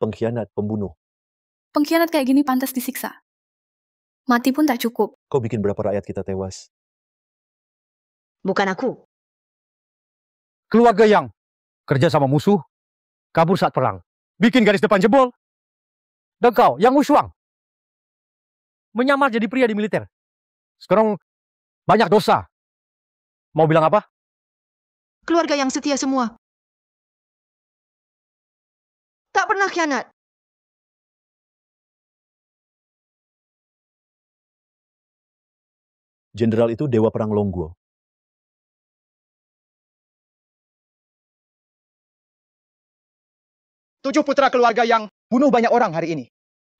Pengkhianat, pembunuh. Pengkhianat kayak gini pantas disiksa. Mati pun tak cukup. Kau bikin berapa rakyat kita tewas? Bukan aku. Keluarga yang kerja sama musuh, kabur saat perang, bikin garis depan jebol. Dan kau yang muswang, menyamar jadi pria di militer. Sekarang banyak dosa. Mau bilang apa? Keluarga yang setia semua. Tak pernah khianat. Jenderal itu dewa perang Longguo. Tujuh putra keluarga yang bunuh banyak orang hari ini.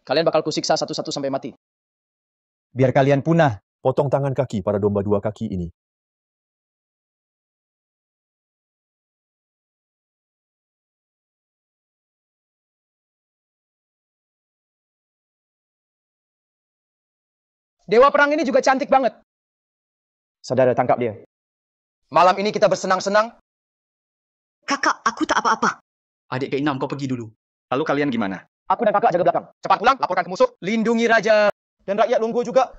Kalian bakal kusiksa satu-satu sampai mati. Biar kalian punah. Potong tangan kaki para domba dua kaki ini. Dewa perang ini juga cantik banget. Saudara, tangkap dia. Malam ini kita bersenang-senang. Kakak, aku tak apa-apa. Adik ke-6 kau pergi dulu. Lalu kalian gimana? Aku dan kakak jaga belakang. Cepat pulang, laporkan ke musuh. Lindungi raja dan rakyat Longguo juga.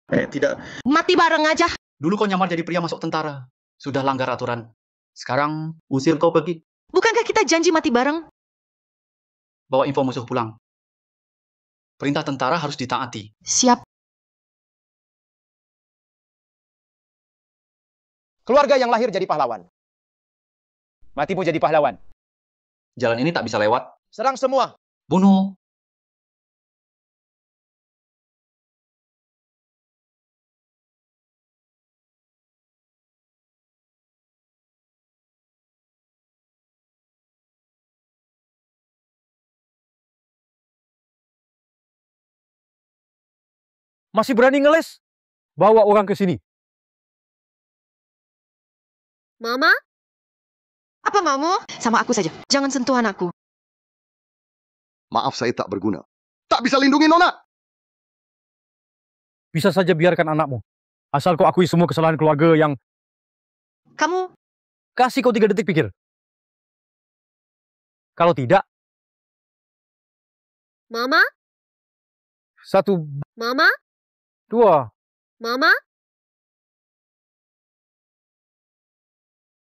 Tidak. Mati bareng aja. Dulu kau nyamar jadi pria masuk tentara. Sudah langgar aturan. Sekarang usir kau pergi. Bukankah kita janji mati bareng? Bawa info musuh pulang. Perintah tentara harus ditaati. Siap. Keluarga yang lahir jadi pahlawan. Mati pun jadi pahlawan. Jalan ini tak bisa lewat. Serang semua. Bunuh. Masih berani ngeles? Bawa orang ke sini. Mama? Apa maumu? Sama aku saja. Jangan sentuh anakku. Maaf, saya tak berguna. Tak bisa lindungi Nona. Bisa saja biarkan anakmu. Asal kau akui semua kesalahan keluarga yang... Kamu? Kasih kau 3 detik pikir. Kalau tidak... Mama? 1, Mama? 2... Mama?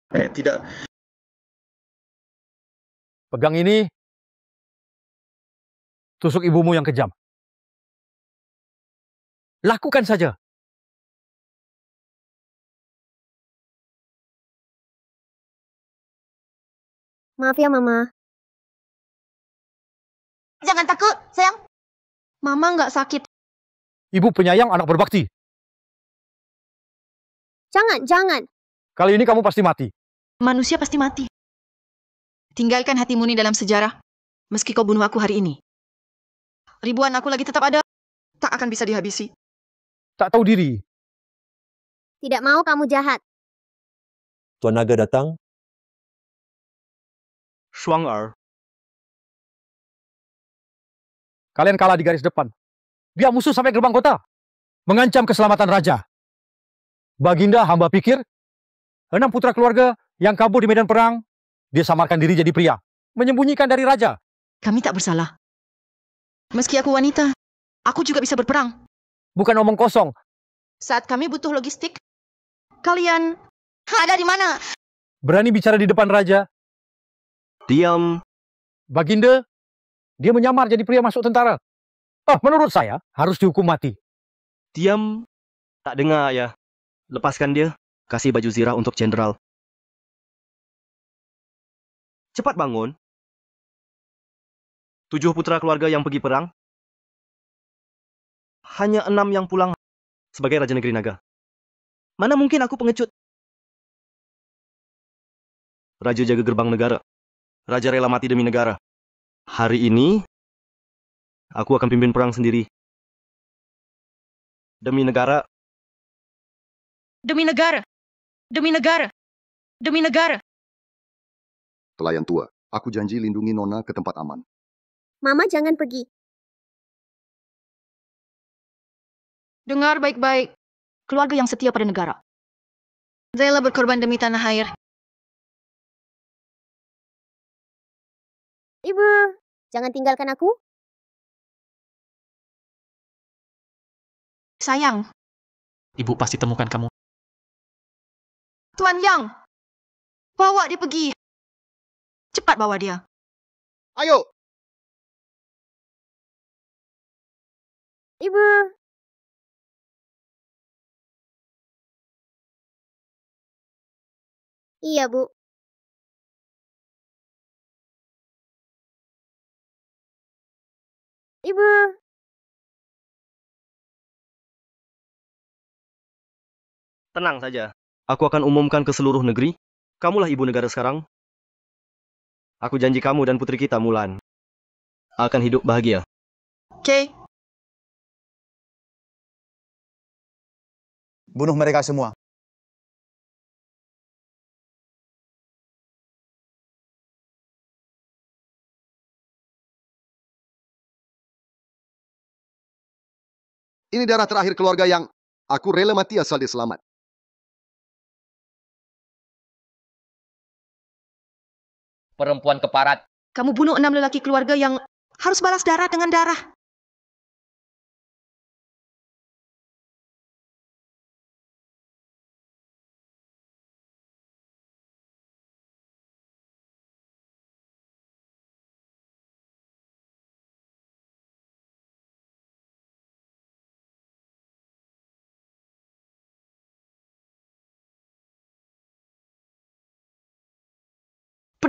Tidak. Pegang ini. Tusuk ibumu yang kejam. Lakukan saja. Maaf ya, Mama. Jangan takut, sayang. Mama nggak sakit. Ibu penyayang anak berbakti. Jangan. Kali ini kamu pasti mati. Manusia pasti mati. Tinggalkan hatimu ini dalam sejarah. Meski kau bunuh aku hari ini. Ribuan aku lagi tetap ada. Tak akan bisa dihabisi. Tak tahu diri. Tidak mau kamu jahat. Tuan Naga datang. Shuang-er. Kalian kalah di garis depan. Biar musuh sampai gerbang kota. Mengancam keselamatan raja. Baginda hamba pikir 6 putra keluarga yang kabur di medan perang, dia samarkan diri jadi pria, menyembunyikan dari raja. Kami tak bersalah. Meski aku wanita, aku juga bisa berperang. Bukan omong kosong. Saat kami butuh logistik, kalian ada di mana? Berani bicara di depan raja. Diam. Baginda, dia menyamar jadi pria masuk tentara. Menurut saya, harus dihukum mati. Diam. Tak dengar ya. Lepaskan dia. Kasih baju zirah untuk jenderal. Cepat bangun. 7 putra keluarga yang pergi perang. Hanya 6 yang pulang sebagai Raja Negeri Naga. Mana mungkin aku pengecut. Raja jaga gerbang negara. Raja rela mati demi negara. Hari ini, aku akan pimpin perang sendiri. Demi negara. Demi negara. Demi negara. Demi negara. Pelayan tua, aku janji lindungi Nona ke tempat aman. Mama jangan pergi. Dengar baik-baik. Keluarga yang setia pada negara. Rela berkorban demi tanah air. Ibu, jangan tinggalkan aku. Sayang, Ibu pasti temukan kamu. Tuan Yang, bawa dia pergi. Cepat bawa dia. Ayo! Ibu. Iya, Bu. Ibu. Tenang saja. Aku akan umumkan ke seluruh negeri. Kamulah ibu negara sekarang. Aku janji kamu dan putri kita, Mulan, akan hidup bahagia. Oke, Bunuh mereka semua. Ini darah terakhir keluarga yang aku rela mati asal dia selamat. Perempuan keparat. kamu bunuh 6 lelaki keluarga yang harus balas darah dengan darah.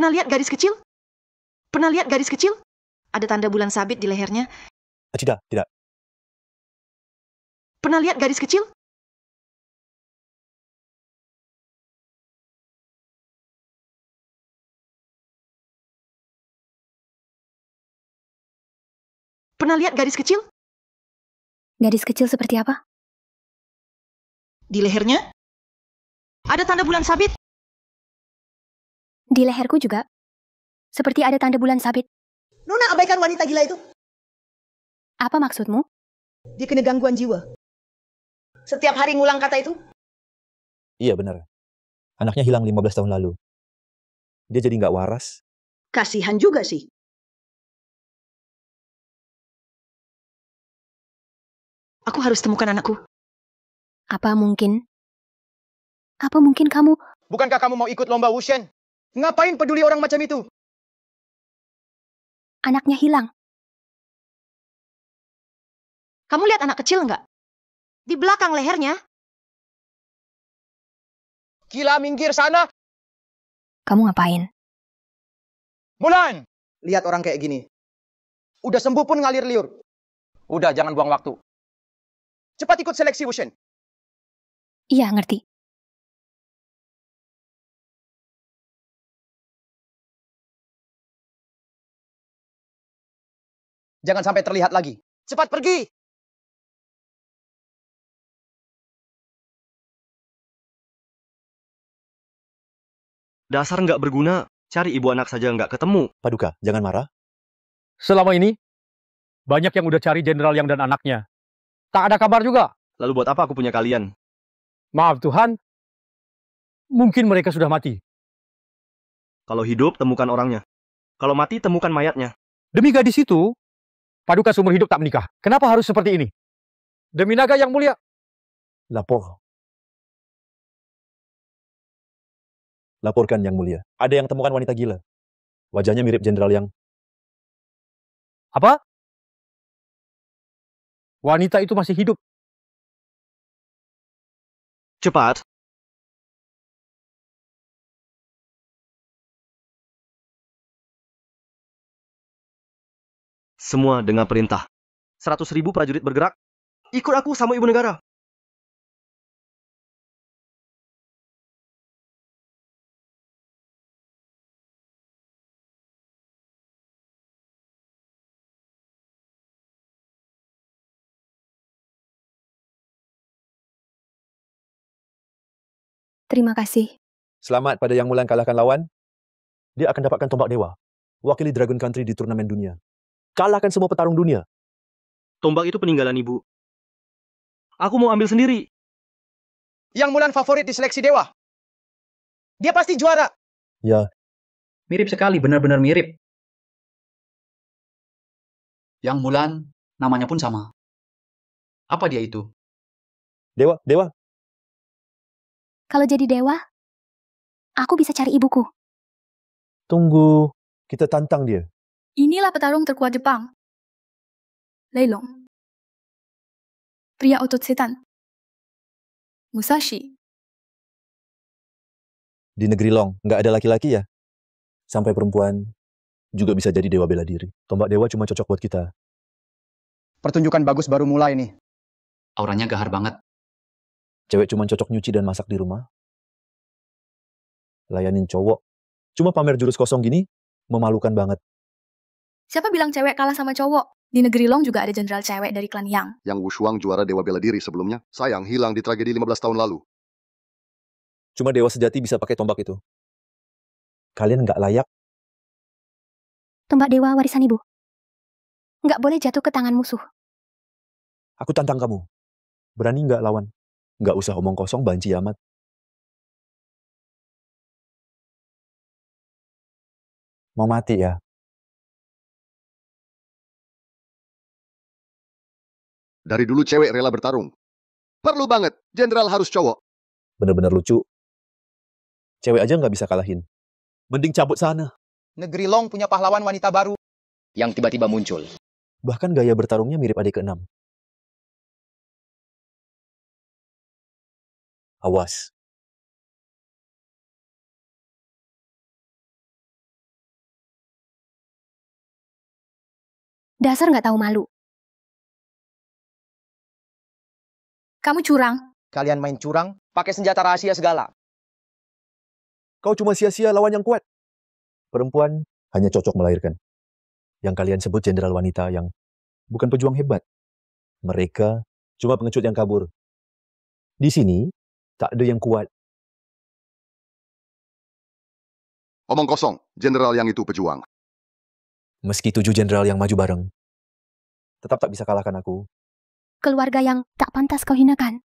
Pernah lihat garis kecil? Pernah lihat garis kecil? Ada tanda bulan sabit di lehernya. Tidak, tidak. Pernah lihat garis kecil? Pernah lihat garis kecil? Gadis kecil seperti apa? Di lehernya? Ada tanda bulan sabit. Di leherku juga. Seperti ada tanda bulan sabit. Nona abaikan wanita gila itu. Apa maksudmu? Dia kena gangguan jiwa. Setiap hari ngulang kata itu. Iya benar. Anaknya hilang 15 tahun lalu. Dia jadi nggak waras. Kasihan juga sih. Aku harus temukan anakku. Apa mungkin kamu... Bukankah kamu mau ikut lomba Wushen? Ngapain peduli orang macam itu? Anaknya hilang. Kamu lihat anak kecil nggak? Di belakang lehernya. Gila, minggir sana! Kamu ngapain? Mulan! Lihat orang kayak gini. Udah sembuh pun ngalir liur. Udah, jangan buang waktu. Cepat ikut seleksi Wushen. Iya, ngerti. Jangan sampai terlihat lagi. Cepat pergi! Dasar nggak berguna. Cari ibu anak saja nggak ketemu. Paduka, jangan marah. Selama ini, banyak yang udah cari Jenderal Yang dan anaknya. Tak ada kabar juga. Lalu buat apa aku punya kalian? Maaf Tuhan, mungkin mereka sudah mati. Kalau hidup, temukan orangnya. Kalau mati, temukan mayatnya. Demi gadis itu, Paduka seumur hidup tak menikah. Kenapa harus seperti ini? Demi naga yang mulia. Lapor. Laporkan Yang Mulia. Ada yang temukan wanita gila. Wajahnya mirip Jenderal Yang. Apa? Wanita itu masih hidup. Cepat. Semua dengan perintah. 100.000 prajurit bergerak. Ikut aku sama ibu negara. Terima kasih. Selamat pada Yang Mulan kalahkan lawan. Dia akan dapatkan tombak dewa. Wakili Dragon Country di turnamen dunia. Kalahkan semua petarung dunia. Tombak itu peninggalan ibu. Aku mau ambil sendiri. Yang Mulan favorit di seleksi dewa. Dia pasti juara. Ya, Mirip sekali, benar-benar mirip. Yang Mulan, namanya pun sama. Apa dia itu? Dewa, Dewa. Kalau jadi dewa, aku bisa cari ibuku. Tunggu, kita tantang dia. Inilah petarung terkuat Jepang. Lei Long. Pria otot setan. Musashi. Di negeri Long, nggak ada laki-laki ya? Sampai perempuan juga bisa jadi dewa bela diri. Tombak dewa cuma cocok buat kita. Pertunjukan bagus baru mulai nih. Auranya gahar banget. Cewek cuma cocok nyuci dan masak di rumah. Layanin cowok. Cuma pamer jurus kosong gini, memalukan banget. Siapa bilang cewek kalah sama cowok? Di negeri Long juga ada jenderal cewek dari klan Yang. Yang Wushuang juara dewa bela diri sebelumnya. Sayang, hilang di tragedi 15 tahun lalu. Cuma dewa sejati bisa pakai tombak itu. Kalian nggak layak. Tombak dewa warisan ibu. Nggak boleh jatuh ke tangan musuh. Aku tantang kamu. Berani nggak lawan? Nggak usah omong kosong, banci amat. Mau mati ya? Dari dulu cewek rela bertarung. Perlu banget, jenderal harus cowok. Bener-bener lucu. Cewek aja nggak bisa kalahin. Mending cabut sana. Negeri Long punya pahlawan wanita baru yang tiba-tiba muncul. Bahkan gaya bertarungnya mirip adik keenam. Awas. Dasar nggak tahu malu. Kamu curang. Kalian main curang, pakai senjata rahasia segala. Kau cuma sia-sia lawan yang kuat. Perempuan hanya cocok melahirkan. Yang kalian sebut jenderal wanita yang bukan pejuang hebat. Mereka cuma pengecut yang kabur. Di sini, tak ada yang kuat. Omong kosong, jenderal yang itu pejuang. Meski 7 jenderal yang maju bareng, tetap tak bisa kalahkan aku. Keluarga yang tak pantas kau hinakan.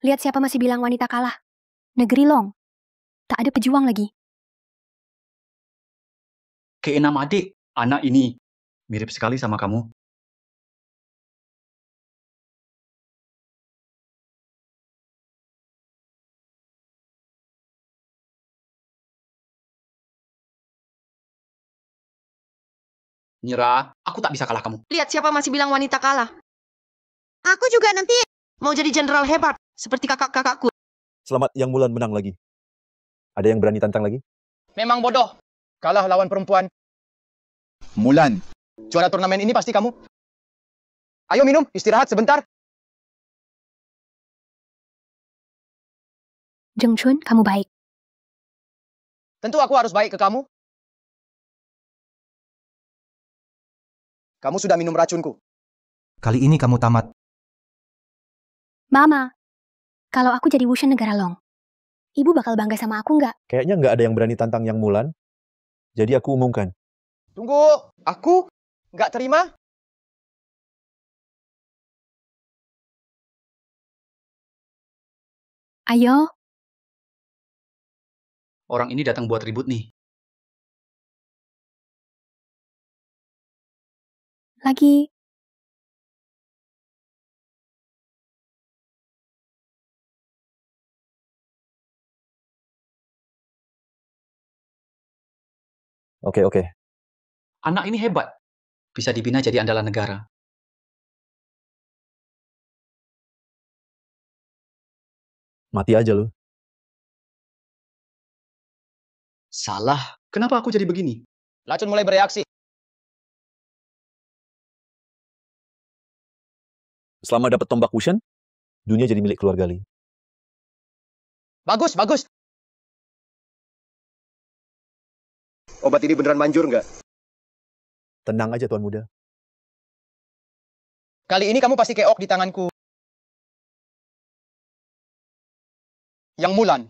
Lihat siapa masih bilang wanita kalah. Negeri Long. Tak ada pejuang lagi. Keenam adik, anak ini mirip sekali sama kamu. Nyerah, aku tak bisa kalah kamu. Lihat siapa masih bilang wanita kalah. Aku juga nanti mau jadi jenderal hebat, seperti kakak-kakakku. Selamat yang Mulan menang lagi. Ada yang berani tantang lagi? Memang bodoh. Kalah lawan perempuan. Mulan. Juara turnamen ini pasti kamu. Ayo minum, istirahat sebentar. Jeng Chun, kamu baik. Tentu aku harus baik ke kamu. Kamu sudah minum racunku. Kali ini kamu tamat. Mama, kalau aku jadi Wushen negara Long, ibu bakal bangga sama aku nggak? Kayaknya nggak ada yang berani tantang yang Mulan. Jadi aku umumkan. Tunggu, aku nggak terima. Ayo. Orang ini datang buat ribut nih. Lagi. Oke. Anak ini hebat. Bisa dibina jadi andalan negara. Mati aja lu. Salah. Kenapa aku jadi begini? Lacun mulai bereaksi. Selama dapat tombak Wushen, dunia jadi milik keluarga Li. Bagus. Obat ini beneran manjur nggak? Tenang aja Tuan Muda. Kali ini kamu pasti keok di tanganku. Yang Mulan,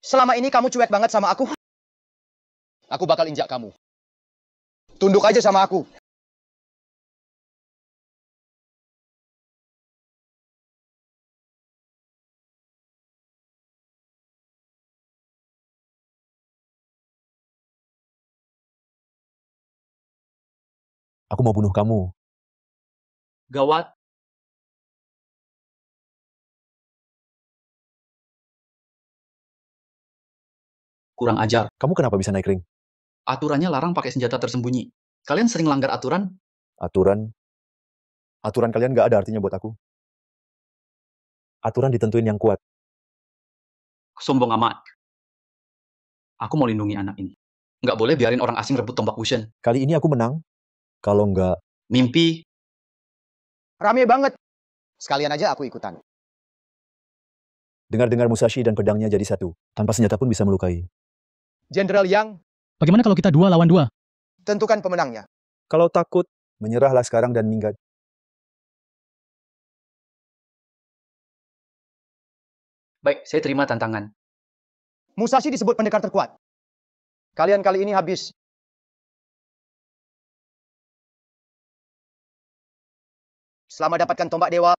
selama ini kamu cuek banget sama aku. Aku bakal injak kamu. Tunduk aja sama aku. Aku mau bunuh kamu. Gawat. Kurang ajar. Kamu kenapa bisa naik ring? Aturannya larang pakai senjata tersembunyi. Kalian sering langgar aturan? Aturan kalian gak ada artinya buat aku. Aturan ditentuin yang kuat. Sombong amat. Aku mau lindungi anak ini. Nggak boleh biarin orang asing rebut tombak Wushen. Kali ini aku menang. Kalau nggak... Mimpi. Rame banget. Sekalian aja aku ikutan. Dengar-dengar Musashi dan pedangnya jadi satu. Tanpa senjata pun bisa melukai. Jenderal Yang, Bagaimana kalau kita 2 lawan 2? tentukan pemenangnya. Kalau takut, menyerahlah sekarang dan minggat. Baik, saya terima tantangan. Musashi disebut pendekar terkuat. Kalian kali ini habis. Selama dapatkan tombak dewa,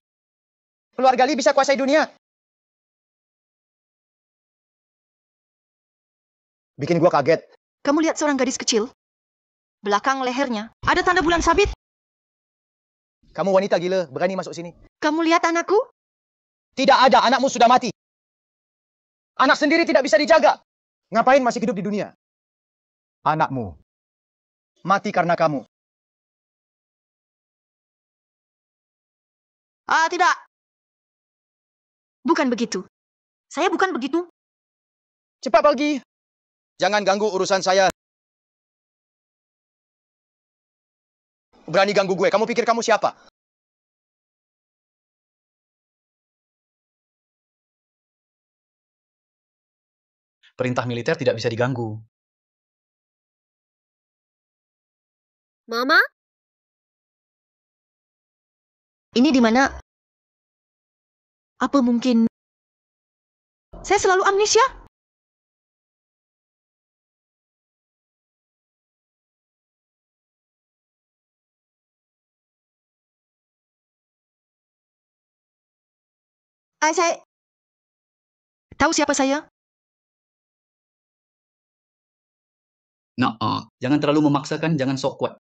keluarga Li bisa kuasai dunia. Bikin gua kaget. Kamu lihat seorang gadis kecil? Belakang lehernya ada tanda bulan sabit. Kamu wanita gila, berani masuk sini. Kamu lihat anakku? Tidak ada, anakmu sudah mati. Anak sendiri tidak bisa dijaga. Ngapain masih hidup di dunia? Anakmu mati karena kamu. Tidak. Bukan begitu. Saya bukan begitu. Cepat pergi. Jangan ganggu urusan saya. Berani ganggu gue. Kamu pikir kamu siapa? Perintah militer tidak bisa diganggu. Mama? Ini di mana? Apa mungkin saya selalu amnesia? Saya tahu siapa saya? Nah, jangan terlalu memaksakan, jangan sok kuat.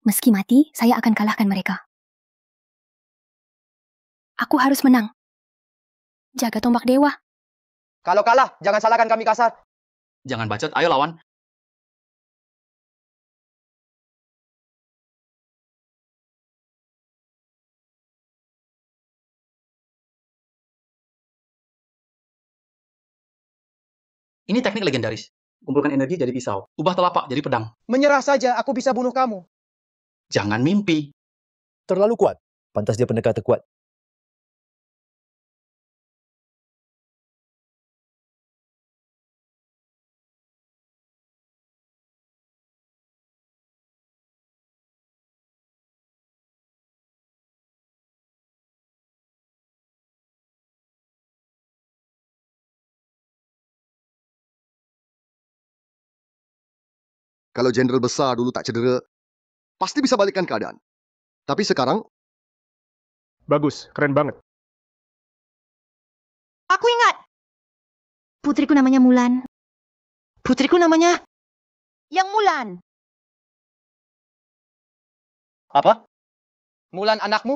Meski mati, saya akan kalahkan mereka. Aku harus menang. Jaga tombak dewa. Kalau kalah, jangan salahkan kami kasar. Jangan bacot, ayo lawan. Ini teknik legendaris. Kumpulkan energi jadi pisau. Ubah telapak jadi pedang. Menyerah saja, aku bisa bunuh kamu. Jangan mimpi. Terlalu kuat. Pantas dia pendekar terkuat. Kalau jenderal besar dulu tak cedera, pasti bisa balikkan keadaan. Tapi sekarang... Bagus, keren banget. Aku ingat. Putriku namanya Mulan. Putriku namanya Yang Mulan. Apa? Mulan anakmu?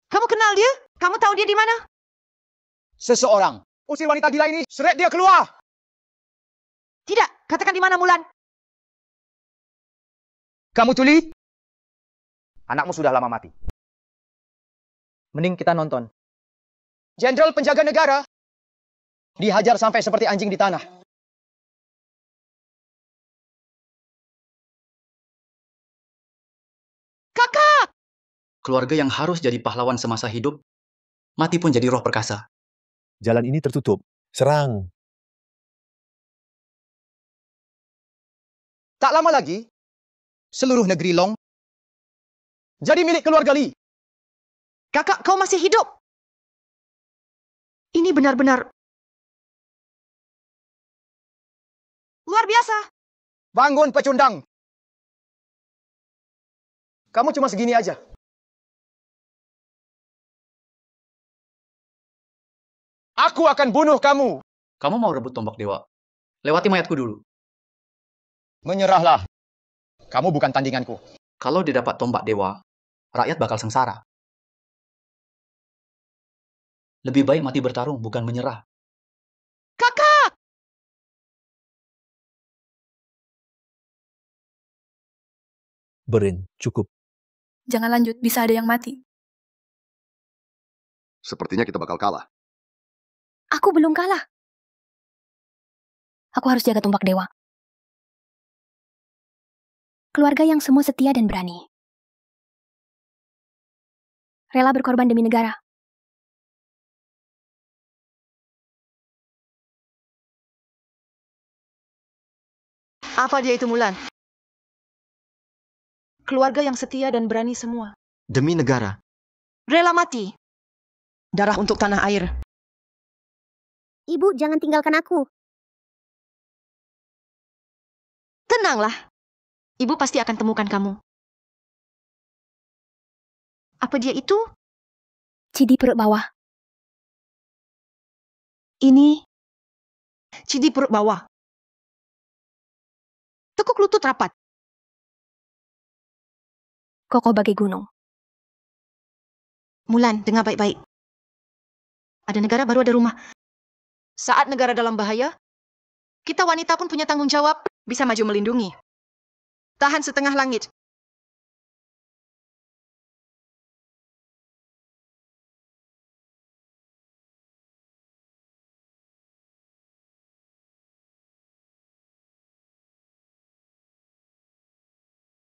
Kamu kenal dia? Kamu tahu dia di mana? Seseorang. Usir wanita gila ini, seret dia keluar. Tidak, katakan di mana Mulan. Kamu tuli? Anakmu sudah lama mati. Mending kita nonton. Jenderal penjaga negara dihajar sampai seperti anjing di tanah. Kakak! Keluarga yang harus jadi pahlawan semasa hidup, mati pun jadi roh perkasa. Jalan ini tertutup. Serang. Tak lama lagi, seluruh negeri Long jadi milik keluarga Li. Kakak, kau masih hidup. Ini benar-benar luar biasa. Bangun pecundang. Kamu cuma segini aja. Aku akan bunuh kamu. Kamu mau rebut tombak dewa? Lewati mayatku dulu. Menyerahlah. Kamu bukan tandinganku. Kalau dia dapat tombak dewa, rakyat bakal sengsara. Lebih baik mati bertarung, bukan menyerah. Kakak! Beren, cukup. Jangan lanjut, bisa ada yang mati. Sepertinya kita bakal kalah. Aku belum kalah. Aku harus jaga tombak dewa. Keluarga yang semua setia dan berani. Rela berkorban demi negara. Apa dia itu, Mulan? Keluarga yang setia dan berani semua. Demi negara. Rela mati. Darah untuk tanah air. Ibu, jangan tinggalkan aku. Tenanglah. Ibu pasti akan temukan kamu. Apa dia itu? Cidi perut bawah. Ini Cidi perut bawah. Tekuk lutut rapat. Kokoh bagai gunung. Mulan, dengar baik-baik. Ada negara baru ada rumah. Saat negara dalam bahaya, kita wanita pun punya tanggung jawab, bisa maju melindungi. Tahan setengah langit.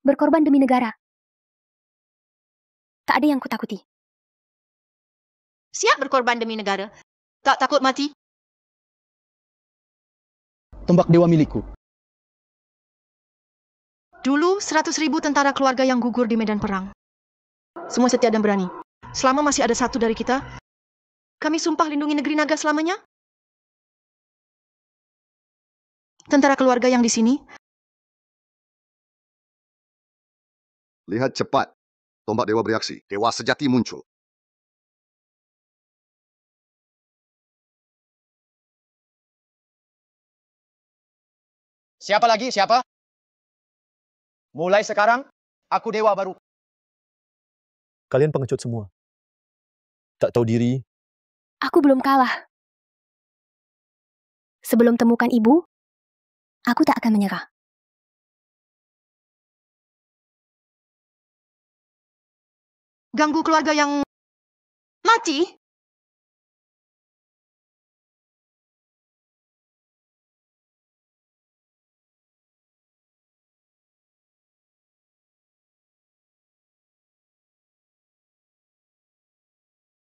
Berkorban demi negara. Tak ada yang kutakuti. Siap berkorban demi negara. Tak takut mati. Tombak dewa milikku. Dulu 100.000 tentara keluarga yang gugur di medan perang. Semua setia dan berani. Selama masih ada satu dari kita, kami sumpah lindungi negeri naga selamanya. Tentara keluarga yang di sini, Lihat cepat. Tombak dewa bereaksi. Dewa sejati muncul. Siapa lagi? Siapa? Mulai sekarang, aku dewa baru. Kalian pengecut semua. Tak tahu diri. Aku belum kalah. Sebelum temukan ibu, aku tak akan menyerah. ganggu keluarga yang mati.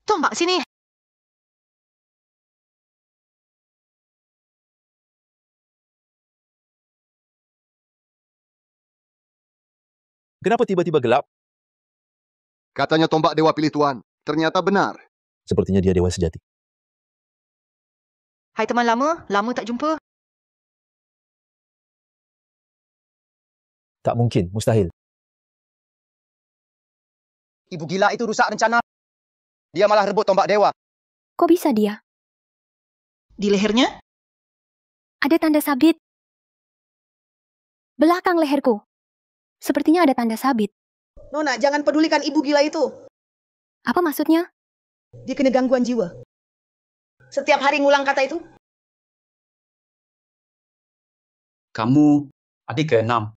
Tombak sini. Kenapa tiba-tiba gelap? Katanya tombak dewa pilih Tuan. Ternyata benar. Sepertinya dia dewa sejati. Hai teman lama tak jumpa. Tak mungkin, mustahil. Ibu gila itu rusak rencana. Dia malah rebut tombak dewa. Kok bisa dia? Di lehernya? Ada tanda sabit. Belakang leherku. Sepertinya ada tanda sabit. Nona, jangan pedulikan ibu gila itu. Apa maksudnya? Dia kena gangguan jiwa. Setiap hari ngulang kata itu. Kamu adik ke-6.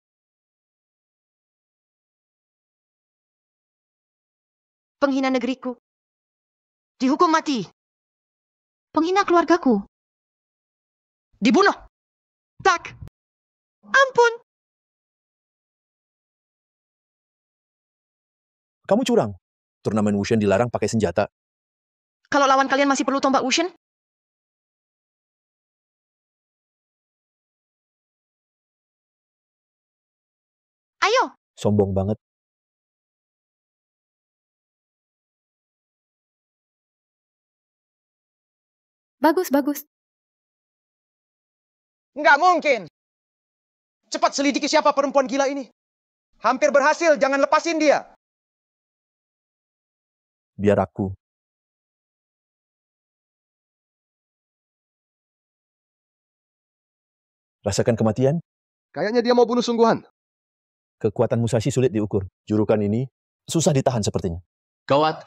Penghina negeriku. Dihukum mati. Penghina keluargaku. Dibunuh. Tak. Ampun. Kamu curang. Turnamen Wushen dilarang pakai senjata. Kalau lawan kalian masih perlu tombak Wushen? Ayo. Sombong banget. Bagus, bagus. Nggak mungkin. Cepat selidiki siapa perempuan gila ini. Hampir berhasil, jangan lepasin dia. Biar aku. Rasakan kematian? Kayaknya dia mau bunuh sungguhan. Kekuatan Musashi sulit diukur. Jurukan ini susah ditahan sepertinya. Gawat.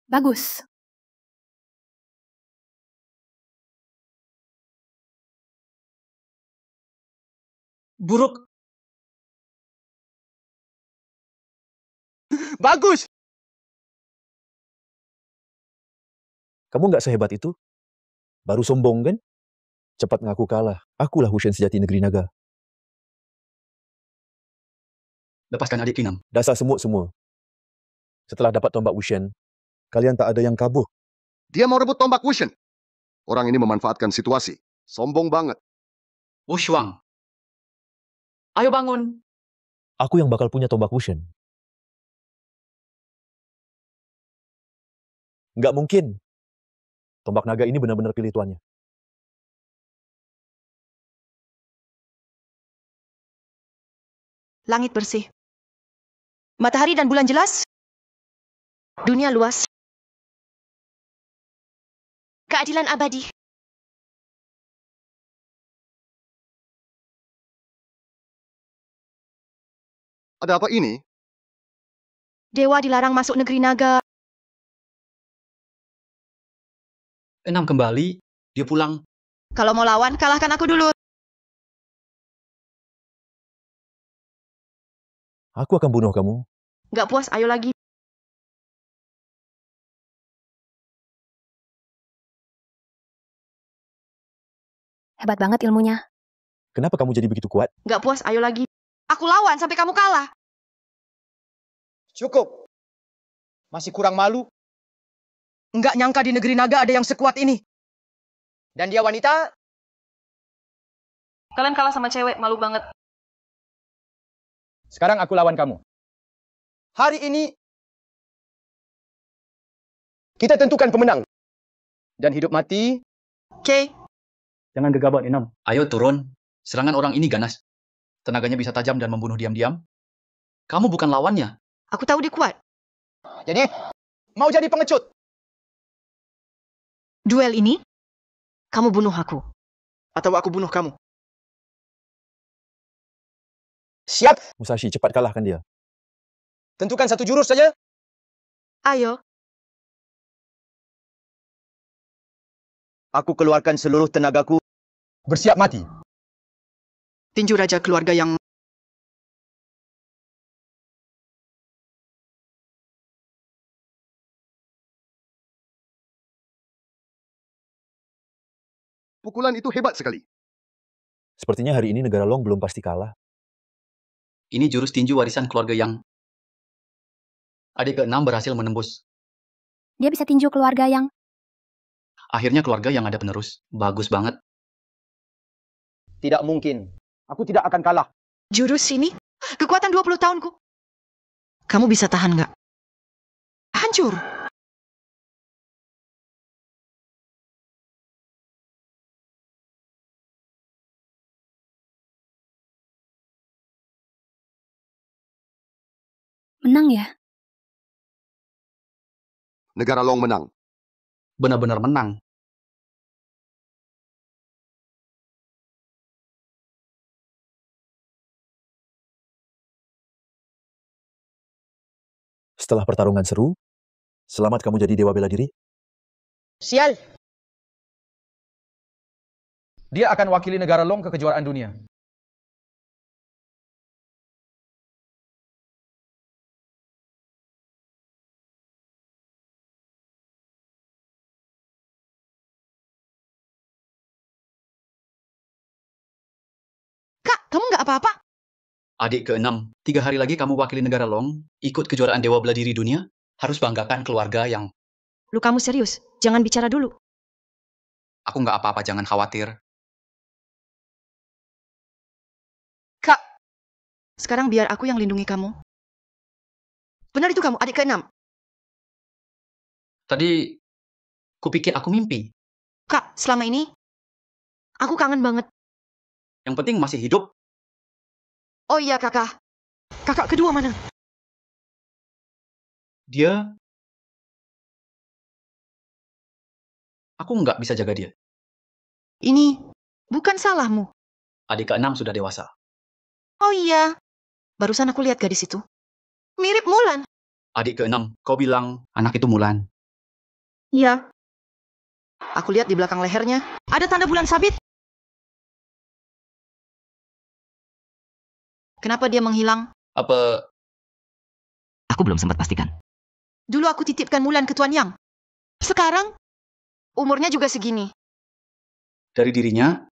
Bagus. Buruk. Bagus! Kamu nggak sehebat itu? Baru sombong kan? Cepat ngaku kalah. Akulah Hushen sejati negeri naga. Lepaskan adik Kinam. Dasar semut semua. Setelah dapat tombak Wushen, kalian tak ada yang kabur. Dia mau rebut tombak Wushen. Orang ini memanfaatkan situasi. Sombong banget. Wushuang. Ayo bangun. Aku yang bakal punya tombak Wushen. Nggak mungkin. Tombak naga ini benar-benar pilih tuannya. Langit bersih. Matahari dan bulan jelas. Dunia luas. Keadilan abadi. Ada apa ini? Dewa dilarang masuk negeri naga. 6 kembali, dia pulang. Kalau mau lawan, kalahkan aku dulu. Aku akan bunuh kamu. Nggak puas, ayo lagi. Hebat banget ilmunya. Kenapa kamu jadi begitu kuat? Nggak puas, ayo lagi. Aku lawan sampai kamu kalah. Cukup. Masih kurang malu? Nggak nyangka di negeri naga ada yang sekuat ini. Dan dia wanita? Kalian kalah sama cewek, malu banget. Sekarang aku lawan kamu. Hari ini, kita tentukan pemenang. Dan hidup mati. Oke. Jangan gegabah, Inam. Ayo turun. Serangan orang ini ganas. Tenaganya bisa tajam dan membunuh diam-diam. Kamu bukan lawannya. Aku tahu dia kuat. Jadi, mau jadi pengecut? Duel ini, kamu bunuh aku. Atau aku bunuh kamu? Siap. Musashi, cepat kalahkan dia. Tentukan satu jurus saja. Ayo. Aku keluarkan seluruh tenagaku. Bersiap mati. Tinju raja keluarga yang... Pukulan itu hebat sekali. Sepertinya hari ini negara Long belum pasti kalah. Ini jurus tinju warisan keluarga yang... Adik ke-6 berhasil menembus. Dia bisa tinju keluarga yang... Akhirnya keluarga yang ada penerus. Bagus banget. Tidak mungkin. Aku tidak akan kalah. Jurus ini, kekuatan 20 tahunku. Kamu bisa tahan nggak? Hancur. Menang ya? Negara Long menang. Benar-benar menang. Setelah pertarungan seru, selamat kamu jadi dewa bela diri. Sial. Dia akan wakili negara Long ke kejuaraan dunia. Kak, kamu nggak apa-apa? Adik ke-6, 3 hari lagi kamu wakili negara Long, ikut kejuaraan Dewa Bela Diri Dunia, harus banggakan keluarga yang... Lu kamu serius? Jangan bicara dulu. Aku nggak apa-apa, jangan khawatir. Kak, sekarang biar aku yang lindungi kamu. Benar itu kamu, adik ke-6? Tadi, kupikir aku mimpi. Kak, selama ini, aku kangen banget. Yang penting masih hidup. Oh iya, kakak. Kakak kedua mana? Dia Aku nggak bisa jaga dia. Ini bukan salahmu. Adik ke-6 sudah dewasa. Oh iya, barusan aku lihat gadis itu. Mirip Mulan. Adik ke-6, kau bilang anak itu Mulan. Iya. Aku lihat di belakang lehernya ada tanda bulan sabit. Kenapa dia menghilang? Apa? Aku belum sempat pastikan. Dulu aku titipkan Mulan ke Tuan Yang. Sekarang, umurnya juga segini. Dari dirinya,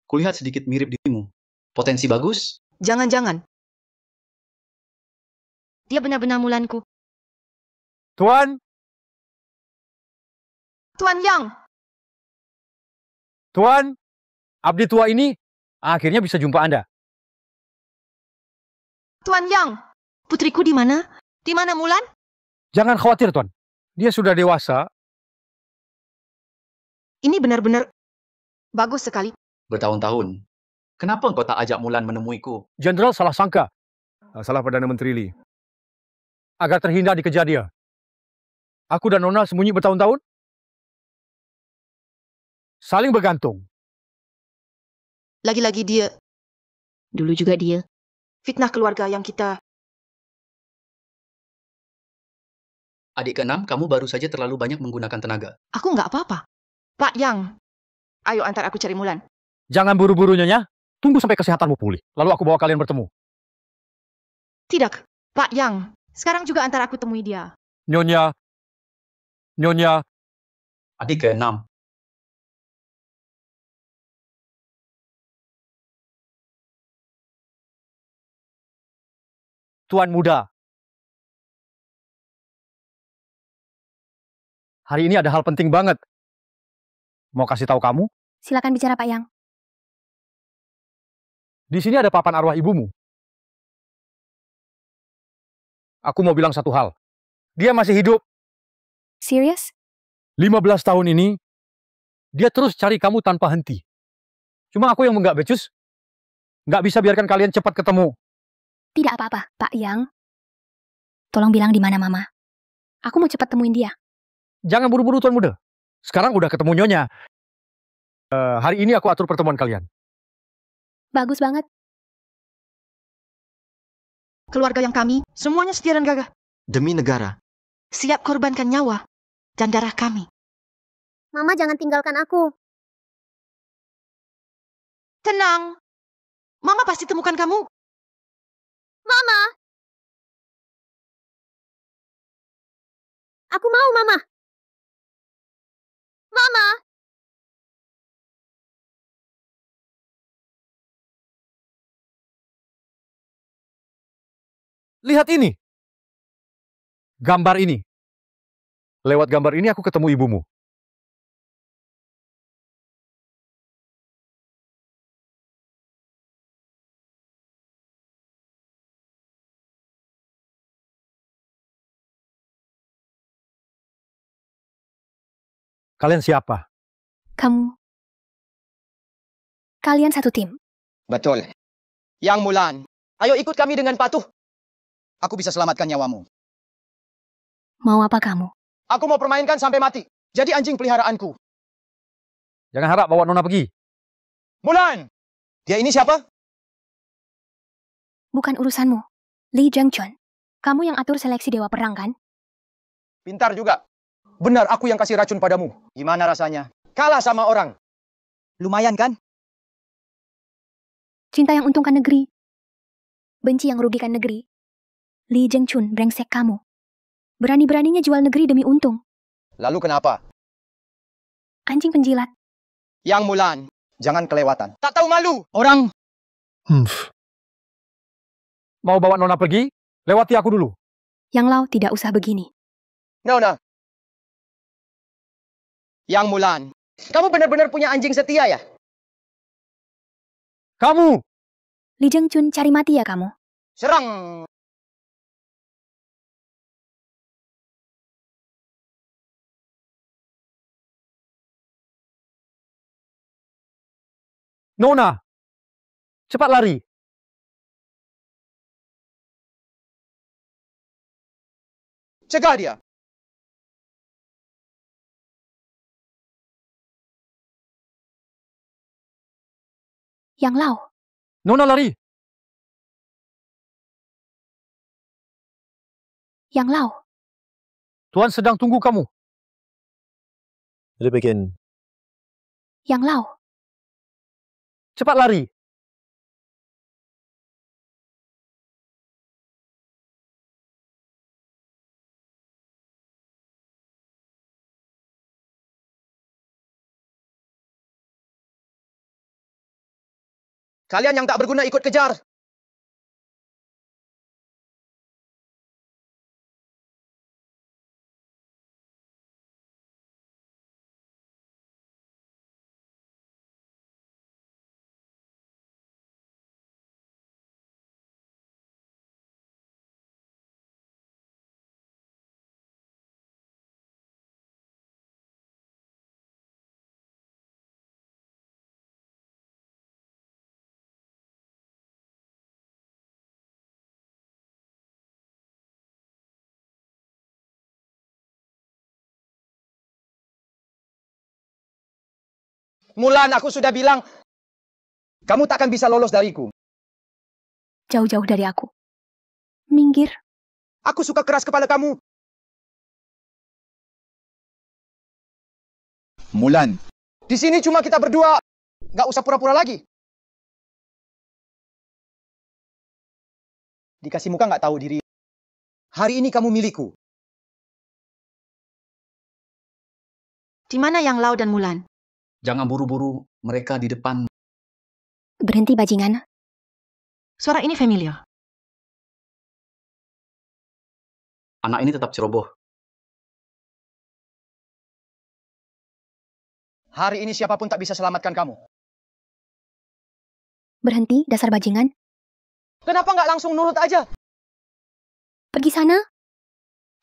kulihat sedikit mirip dirimu. Potensi bagus? Jangan-jangan. Dia benar-benar Mulanku. Tuan, Tuan Yang. Tuan, abdi tua ini akhirnya bisa jumpa Anda. Tuan Yang. Putriku di mana? Di mana Mulan? Jangan khawatir, Tuan. Dia sudah dewasa. Ini benar-benar bagus sekali. Bertahun-tahun. Kenapa engkau tak ajak Mulan menemuiku? Jenderal salah sangka. Salah Perdana Menteri Lee. Agar terhindar dikejar dia. Aku dan Nona sembunyi bertahun-tahun. Saling bergantung. Lagi-lagi dia. Dulu juga dia. Fitnah keluarga yang kita... Adik ke-6, kamu baru saja terlalu banyak menggunakan tenaga. Aku nggak apa-apa. Pak Yang, ayo antar aku cari Mulan. Jangan buru-buru, Nyonya. Tunggu sampai kesehatanmu pulih. Lalu aku bawa kalian bertemu. Tidak, Pak Yang. Sekarang juga antar aku temui dia. Nyonya. Nyonya. Adik ke-6. Tuan muda. Hari ini ada hal penting banget. Mau kasih tahu kamu? Silakan bicara, Pak Yang. Di sini ada papan arwah ibumu. Aku mau bilang satu hal. Dia masih hidup. Serius? 15 tahun ini, dia terus cari kamu tanpa henti. Cuma aku yang nggak becus. Nggak bisa biarkan kalian cepat ketemu. Tidak apa-apa, Pak Yang. Tolong bilang di mana Mama. Aku mau cepat temuin dia. Jangan buru-buru, Tuan Muda. Sekarang udah ketemu Nyonya. Hari ini aku atur pertemuan kalian. Bagus banget. Keluarga yang kami, semuanya setia dan gagah. Demi negara. Siap korbankan nyawa dan darah kami. Mama jangan tinggalkan aku. Tenang. Mama pasti temukan kamu. Mama! Aku mau, Mama. Mama! Lihat ini. Gambar ini. Lewat gambar ini aku ketemu ibumu. Kalian siapa? Kamu. Kalian satu tim. Betul. Yang Mulan, ayo ikut kami dengan patuh. Aku bisa selamatkan nyawamu. Mau apa kamu? Aku mau permainkan sampai mati. Jadi anjing peliharaanku. Jangan harap bawa Nona pergi. Mulan! Dia ini siapa? Bukan urusanmu. Lee Jung-chun. Kamu yang atur seleksi Dewa Perang, kan? Pintar juga. Benar aku yang kasih racun padamu. Gimana rasanya? Kalah sama orang. Lumayan kan? Cinta yang untungkan negeri. Benci yang merugikan negeri. Lee Jung-chun, brengsek kamu. Berani-beraninya jual negeri demi untung. Lalu kenapa? Anjing penjilat. Yang Mulan, jangan kelewatan. Tak tahu malu. Orang... Mau bawa Nona pergi? Lewati aku dulu. Yang Lau tidak usah begini. Nona. Yang Mulan, kamu benar-benar punya anjing setia ya? Kamu! Lee Jung-chun, cari mati ya kamu? Serang! Nona! Cepat lari! Cegah dia! Yang Lau. Nona lari. Yang Lau. Tuan sedang tunggu kamu. Dia bikin. Yang Lau. Cepat lari. Kalian yang tak berguna ikut kejar. Mulan, aku sudah bilang, kamu takkan bisa lolos dariku. Jauh-jauh dari aku. Minggir. Aku suka keras kepala kamu. Mulan. Di sini cuma kita berdua. Gak usah pura-pura lagi. Dikasih muka gak tahu diri. Hari ini kamu milikku. Di mana Yang Lau dan Mulan? Jangan buru-buru, mereka di depan. Berhenti bajingan. Suara ini familiar. Anak ini tetap ceroboh. Hari ini siapapun tak bisa selamatkan kamu. Berhenti, dasar bajingan. Kenapa nggak langsung nurut aja? Pergi sana.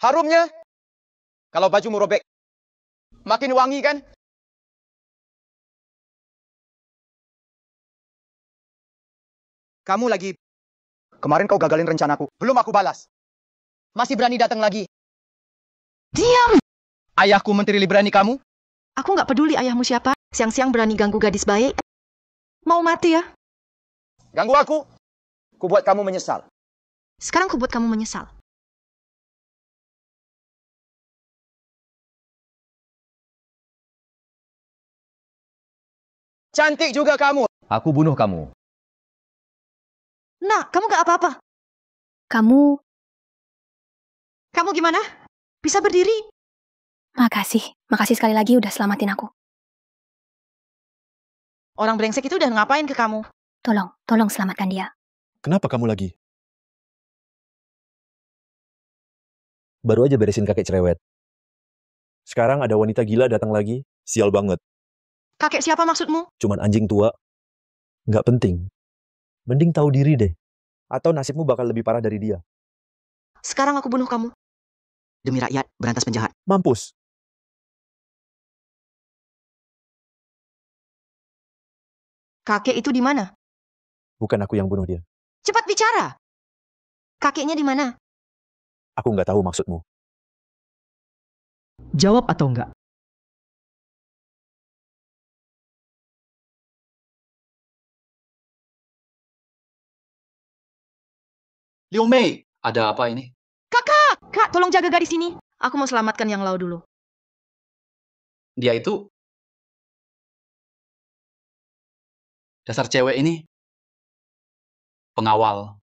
Harumnya. Kalau bajumu robek. Makin wangi kan? Kamu lagi... Kemarin kau gagalin rencanaku. Belum aku balas. Masih berani datang lagi. Diam! Ayahku menteri berani kamu? Aku nggak peduli ayahmu siapa. Siang-siang berani ganggu gadis baik. Mau mati ya? Ganggu aku. Ku buat kamu menyesal. Sekarang ku buat kamu menyesal. Cantik juga kamu. Aku bunuh kamu. Nah, kamu nggak apa-apa. Kamu gimana? Bisa berdiri? Makasih. Makasih sekali lagi udah selamatin aku. Orang brengsek itu udah ngapain ke kamu? Tolong selamatkan dia. Kenapa kamu lagi? Baru aja beresin kakek cerewet. Sekarang ada wanita gila datang lagi. Sial banget. Kakek siapa maksudmu? Cuman anjing tua. Nggak penting. Mending tahu diri deh. Atau nasibmu bakal lebih parah dari dia. Sekarang aku bunuh kamu. Demi rakyat, berantas penjahat. Mampus. Kakek itu di mana? Bukan aku yang bunuh dia. Cepat bicara. Kakeknya di mana? Aku nggak tahu maksudmu. Jawab atau enggak? Liu Mei, ada apa ini? Kak, tolong jaga gadis ini. Aku mau selamatkan Yang Lau dulu. Dia itu... Dasar cewek ini... Pengawal.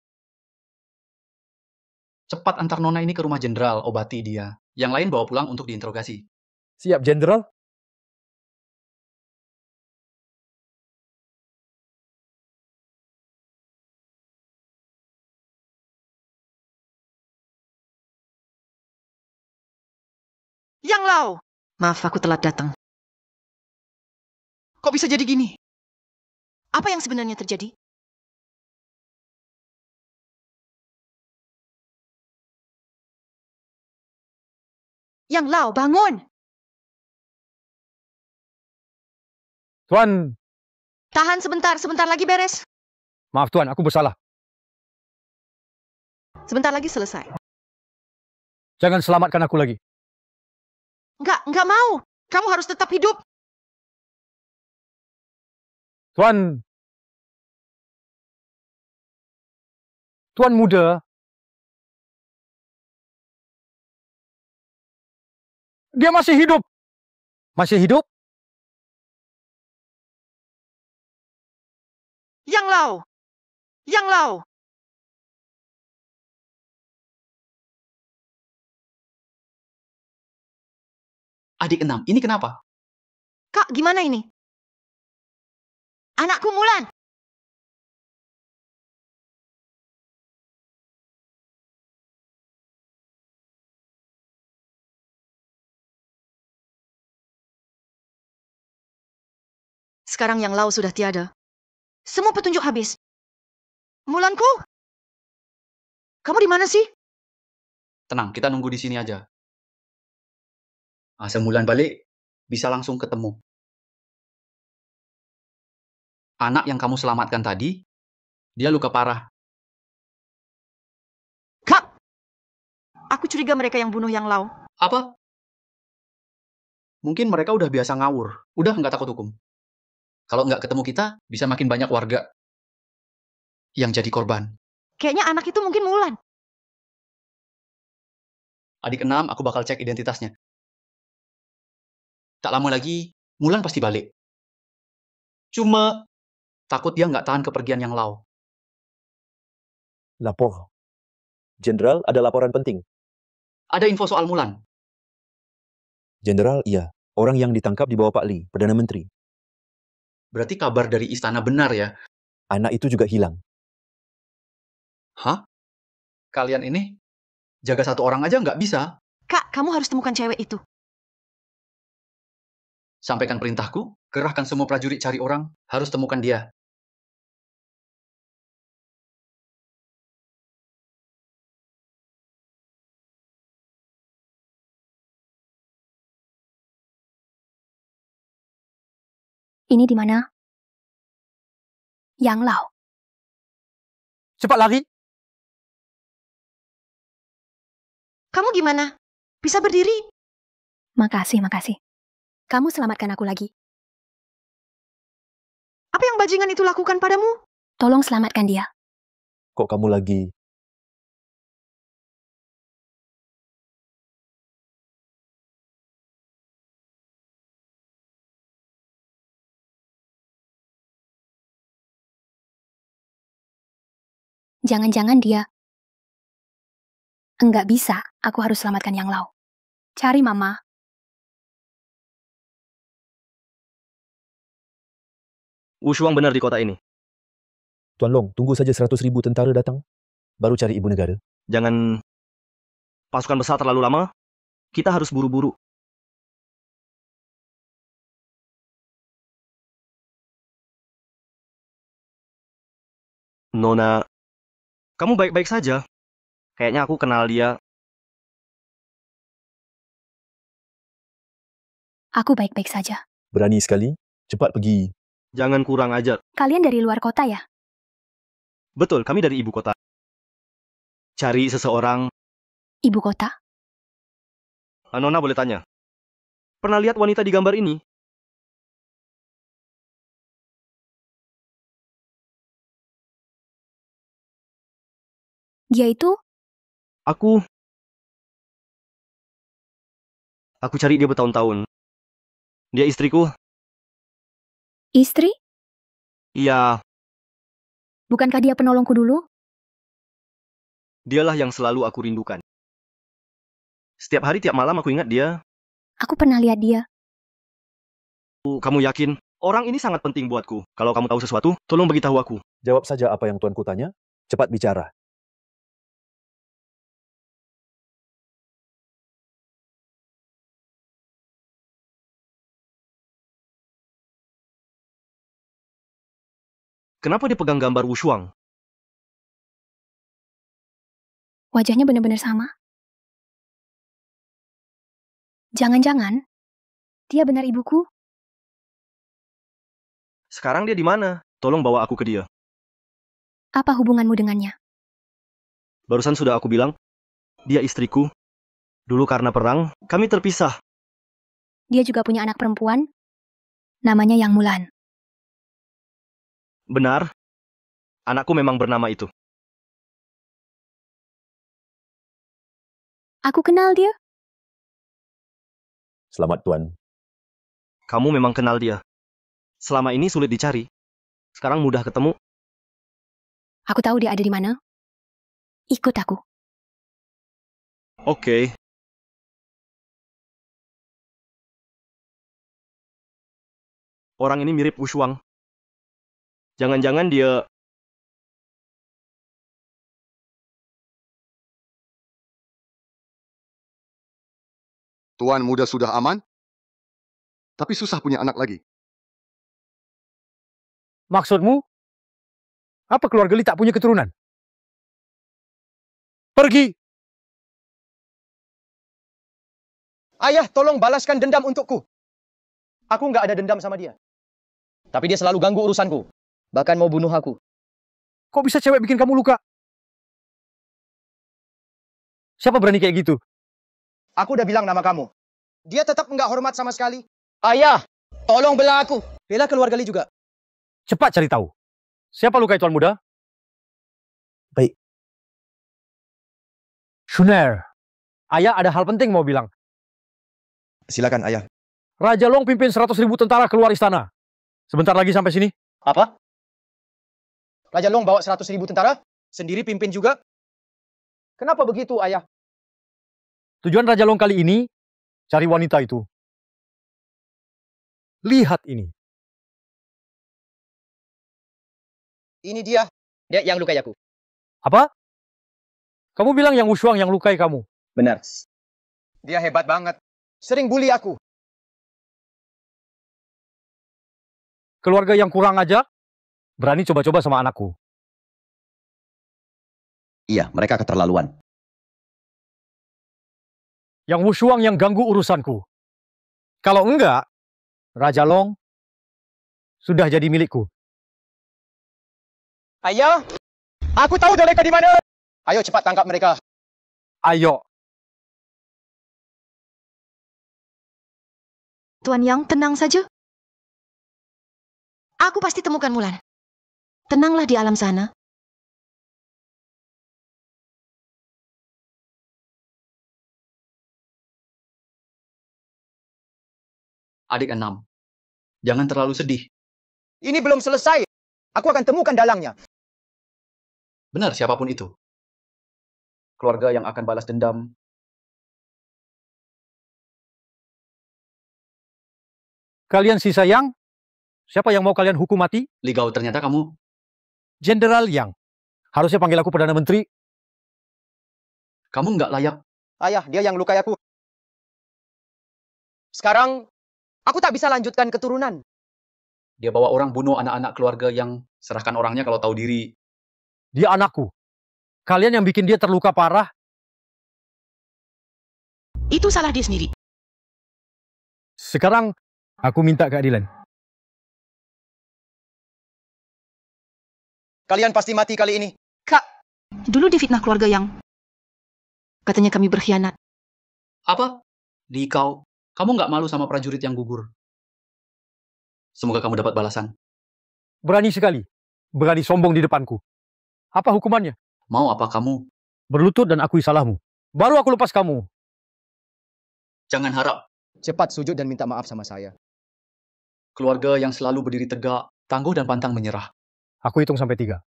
Cepat antar Nona ini ke rumah jenderal, obati dia. Yang lain bawa pulang untuk diinterogasi. Siap, jenderal. Yang Lau! Maaf, aku telat datang. Kok bisa jadi gini? Apa yang sebenarnya terjadi? Yang Lau, bangun! Tuan, Tahan sebentar lagi beres. maaf Tuan, aku bersalah. Sebentar lagi selesai. Jangan selamatkan aku lagi. Enggak mau. Kamu harus tetap hidup. Tuan, Tuan muda, dia masih hidup. Masih hidup? Yang Lau! Yang Lau! Adik enam, ini kenapa? Kak, gimana ini? Anakku Mulan! Sekarang Yang Lau sudah tiada. Semua petunjuk habis. Mulanku? Kamu di mana sih? Tenang, kita nunggu di sini aja. Sebulan balik, bisa langsung ketemu. Anak yang kamu selamatkan tadi, dia luka parah. Kak! Aku curiga mereka yang bunuh Yang Lau. Apa? Mungkin mereka udah biasa ngawur. Udah nggak takut hukum. Kalau nggak ketemu kita, bisa makin banyak warga yang jadi korban. Kayaknya anak itu mungkin Mulan. Adik enam, aku bakal cek identitasnya. Tak lama lagi, Mulan pasti balik. Cuma, takut dia nggak tahan kepergian Yang Lau. Lapor. Jenderal, ada laporan penting. Ada info soal Mulan. Jenderal, iya. Orang yang ditangkap di bawah Pak Lee, Perdana Menteri. Berarti kabar dari istana benar ya? Anak itu juga hilang. Hah? Kalian ini jaga satu orang aja nggak bisa? Kak, kamu harus temukan cewek itu. Sampaikan perintahku, kerahkan semua prajurit cari orang, harus temukan dia. Ini di mana? Yang Lau. Cepat lari. Kamu gimana? Bisa berdiri? Makasih, makasih. Kamu selamatkan aku lagi. Apa yang bajingan itu lakukan padamu? Tolong selamatkan dia. Kok kamu lagi... Jangan-jangan dia... Enggak bisa, aku harus selamatkan Yang Lau. Cari Mama. Wushuang benar di kota ini. Tuan Long, tunggu saja 100.000 tentara datang. Baru cari ibu negara. Jangan pasukan besar terlalu lama. Kita harus buru-buru. Nona, kamu baik-baik saja. Kayaknya aku kenal dia. Aku baik-baik saja. Berani sekali. Cepat pergi. Jangan kurang ajar. Kalian dari luar kota ya? Betul, kami dari ibu kota. Cari seseorang. Ibu kota? Nona boleh tanya. Pernah lihat wanita di gambar ini? Dia itu? Aku cari dia bertahun-tahun. Dia istriku. Istri? Iya, Bukankah dia penolongku dulu? dialah yang selalu aku rindukan. Setiap hari, tiap malam aku ingat dia. Aku pernah lihat dia. Kamu yakin? Orang ini sangat penting buatku. Kalau kamu tahu sesuatu, tolong beritahu aku. Jawab saja apa yang tuanku tanya. Cepat bicara. Kenapa dia pegang gambar Wushuang? Wajahnya benar-benar sama. Jangan-jangan, dia benar ibuku? Sekarang dia di mana? Tolong bawa aku ke dia. Apa hubunganmu dengannya? Barusan sudah aku bilang, dia istriku. Dulu karena perang, kami terpisah. Dia juga punya anak perempuan, namanya Yang Mulan. Benar, anakku memang bernama itu. Aku kenal dia. Selamat, Tuan. Kamu memang kenal dia. Selama ini sulit dicari. Sekarang mudah ketemu. Aku tahu dia ada di mana. Ikut aku. Oke. Orang ini mirip Wu Shuang. Jangan-jangan dia... Tuan muda sudah aman, tapi susah punya anak lagi. Maksudmu? Apa keluarga Li tak punya keturunan? Pergi! Ayah, tolong balaskan dendam untukku. Aku nggak ada dendam sama dia. Tapi dia selalu ganggu urusanku. Bahkan mau bunuh aku. Kok bisa cewek bikin kamu luka? Siapa berani kayak gitu? Aku udah bilang nama kamu. Dia tetap nggak hormat sama sekali. Ayah, tolong bela aku. Bela keluarga Li juga. Cepat cari tahu. Siapa lukai Tuan Muda? Baik. Shunair, ayah ada hal penting mau bilang. Silakan, ayah. Raja Long pimpin 100.000 tentara keluar istana. Sebentar lagi sampai sini. Apa? Raja Long bawa 100.000 tentara? Sendiri pimpin juga? Kenapa begitu, ayah? Tujuan Raja Long kali ini, cari wanita itu. Lihat ini. Ini dia. Dia yang lukai aku. Apa? Kamu bilang yang Wu Shuang yang lukai kamu? Benar. Dia hebat banget. Sering bully aku. Keluarga yang kurang ajar, berani coba-coba sama anakku. Iya, mereka keterlaluan. Yang Wu Shuang yang ganggu urusanku. Kalau enggak, Raja Long sudah jadi milikku. Ayah, aku tahu mereka di mana. Ayo cepat tangkap mereka. Ayo. Tuan Yang, tenang saja. Aku pasti temukan Mulan. Tenanglah di alam sana. Adik 6, jangan terlalu sedih. Ini belum selesai. Aku akan temukan dalangnya. Benar siapapun itu. Keluarga yang akan balas dendam. Kalian sisa Yang? Siapa yang mau kalian hukum mati? Li Gao, ternyata kamu... Jenderal Yang. Harusnya panggil aku Perdana Menteri. Kamu nggak layak. Ayah, dia yang lukai aku. Sekarang, aku tak bisa lanjutkan keturunan. Dia bawa orang bunuh anak-anak keluarga yang serahkan orangnya kalau tahu diri. Dia anakku. Kalian yang bikin dia terluka parah. Itu salah dia sendiri. Sekarang, aku minta keadilan. Kalian pasti mati kali ini. Kak, dulu difitnah keluarga Yang. Katanya kami berkhianat. Apa? Li Gao, kamu nggak malu sama prajurit yang gugur? Semoga kamu dapat balasan. Berani sekali. Berani sombong di depanku. Apa hukumannya? Mau apa kamu? Berlutut dan akui salahmu. Baru aku lepas kamu. Jangan harap. Cepat sujud dan minta maaf sama saya. Keluarga yang selalu berdiri tegak, tangguh dan pantang menyerah. Aku hitung sampai 3.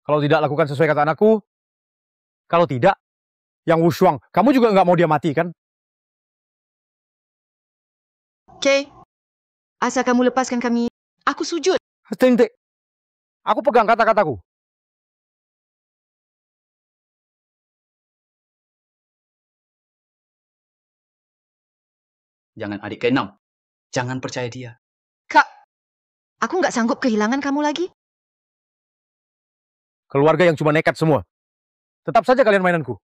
Kalau tidak lakukan sesuai kata anakku, kalau tidak, yang Wu Shuang, kamu juga nggak mau dia mati, kan? Oke. Asal kamu lepaskan kami, aku sujud. Tintik. Aku pegang kata-kataku. Jangan adik ke-6. Jangan percaya dia. Kak, aku nggak sanggup kehilangan kamu lagi. Keluarga yang cuma nekat semua. Tetap saja kalian mainanku.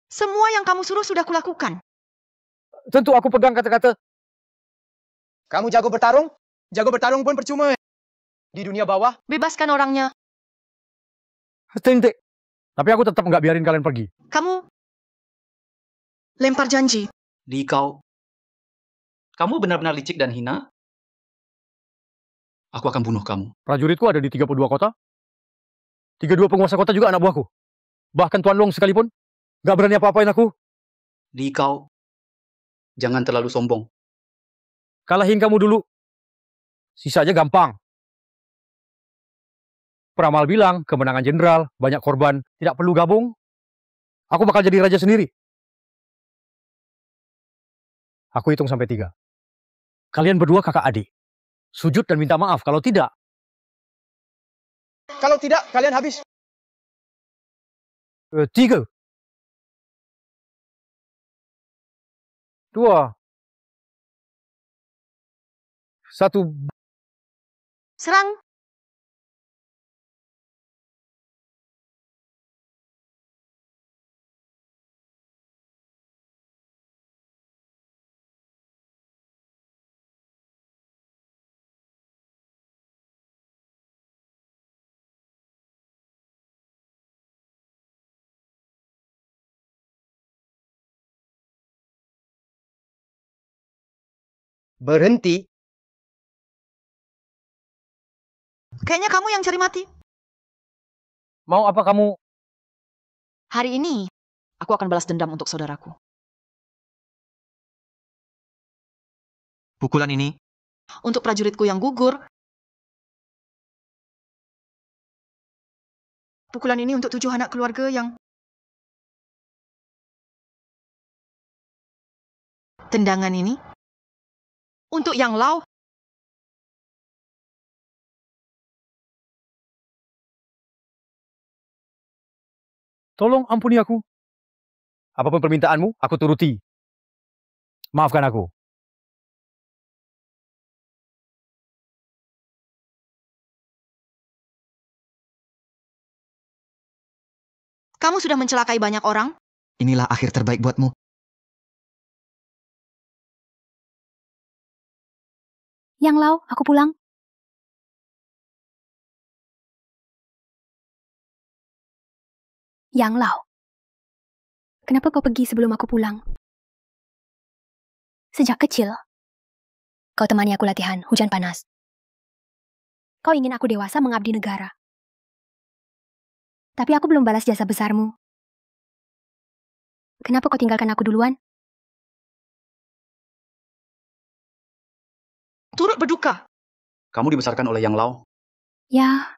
Semua yang kamu suruh sudah kulakukan. Tentu aku pegang kata-kata. Kamu jago bertarung? Jago bertarung pun percuma. Di dunia bawah. Bebaskan orangnya. Tintik. Tapi aku tetap nggak biarin kalian pergi. Kamu lempar janji. Li Gao, kamu benar-benar licik dan hina. Aku akan bunuh kamu. Prajuritku ada di 32 kota. 32 penguasa kota juga anak buahku. Bahkan Tuan Long sekalipun. Gak berani apa-apain aku. Li, kau jangan terlalu sombong. Kalahin kamu dulu. Sisanya gampang. Peramal bilang kemenangan jenderal, banyak korban, tidak perlu gabung. Aku bakal jadi raja sendiri. Aku hitung sampai 3. Kalian berdua kakak adik. Sujud dan minta maaf. Kalau tidak, kalian habis. 3, 2, 1. Serang. Berhenti. Kayaknya kamu yang cari mati. Mau apa kamu? Hari ini, aku akan balas dendam untuk saudaraku. Pukulan ini Untuk prajuritku yang gugur. Pukulan ini untuk 7 anak keluarga yang... Tendangan ini untuk Yang Lau. Tolong ampuni aku. Apapun permintaanmu, aku turuti. Maafkan aku. Kamu sudah mencelakai banyak orang. inilah akhir terbaik buatmu. Yang Lau, aku pulang. Yang Lau, kenapa kau pergi sebelum aku pulang? Sejak kecil, kau temani aku latihan hujan panas. Kau ingin aku dewasa mengabdi negara. Tapi aku belum balas jasa besarmu. Kenapa kau tinggalkan aku duluan? Turut berduka. Kamu dibesarkan oleh Yang Lau. Ya,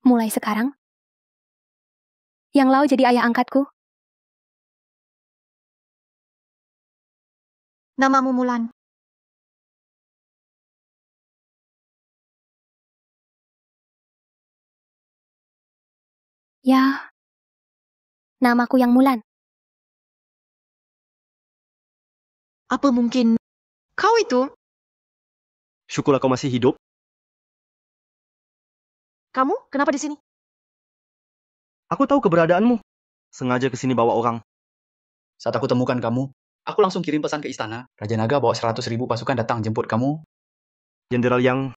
mulai sekarang, Yang Lau jadi ayah angkatku. Namamu Mulan. Ya, namaku Yang Mulan. Apa mungkin kau itu? Syukurlah kau masih hidup. Kamu kenapa di sini? Aku tahu keberadaanmu. Sengaja kesini bawa orang. Saat aku temukan kamu, aku langsung kirim pesan ke istana. Raja Naga bawa 100.000 pasukan datang jemput kamu. Jenderal Yang,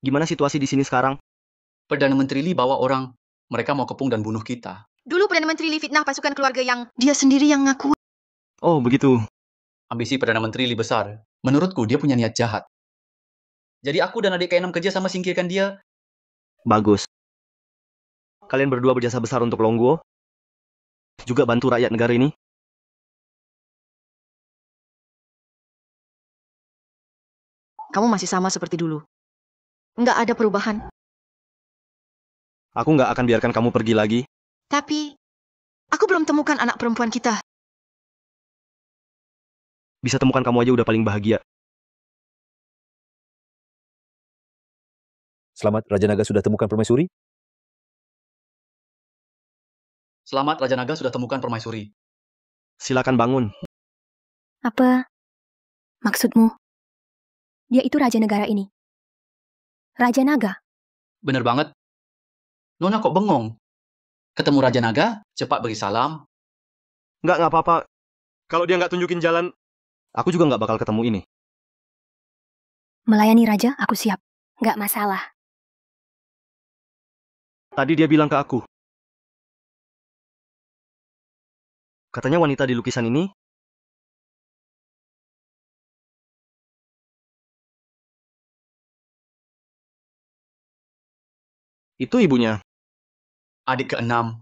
gimana situasi di sini sekarang? Perdana Menteri Li bawa orang. Mereka mau kepung dan bunuh kita. Dulu Perdana Menteri Li fitnah pasukan keluarga Yang dia sendiri yang ngaku. Oh, begitu. Ambisi Perdana Menteri Li besar. Menurutku, dia punya niat jahat. Jadi aku dan adik K6 kerja sama singkirkan dia. Bagus. Kalian berdua berjasa besar untuk Longguo. Juga bantu rakyat negara ini. Kamu masih sama seperti dulu. Nggak ada perubahan. Aku nggak akan biarkan kamu pergi lagi. Tapi, aku belum temukan anak perempuan kita. Bisa temukan kamu aja udah paling bahagia. Selamat, Raja Naga sudah temukan permaisuri? Selamat, Raja Naga sudah temukan permaisuri. Silakan bangun. Apa maksudmu? Dia itu Raja Negara ini. Raja Naga? Bener banget. Nona kok bengong? Ketemu Raja Naga, cepat beri salam. Nggak apa-apa. Kalau dia nggak tunjukin jalan, aku juga nggak bakal ketemu ini. Melayani Raja, aku siap. Nggak masalah. Tadi dia bilang ke aku. Katanya wanita di lukisan ini itu ibunya. Adik ke-6.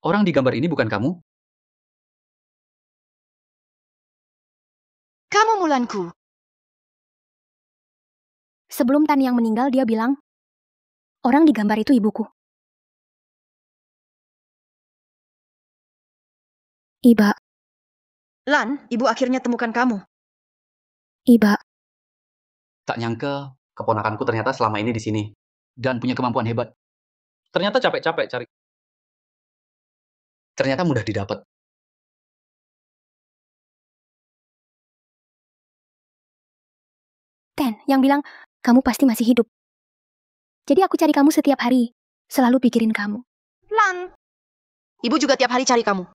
Orang di gambar ini bukan kamu? Kamu Mulanku. Sebelum Tan yang meninggal, dia bilang, orang di gambar itu ibuku. Iba. Lan, ibu akhirnya temukan kamu. Iba. Tak nyangka, keponakanku ternyata selama ini di sini. Dan punya kemampuan hebat. Ternyata capek-capek cari. Ternyata mudah didapat. Ten, yang bilang, kamu pasti masih hidup. Jadi aku cari kamu setiap hari. Selalu pikirin kamu. Lan, ibu juga tiap hari cari kamu.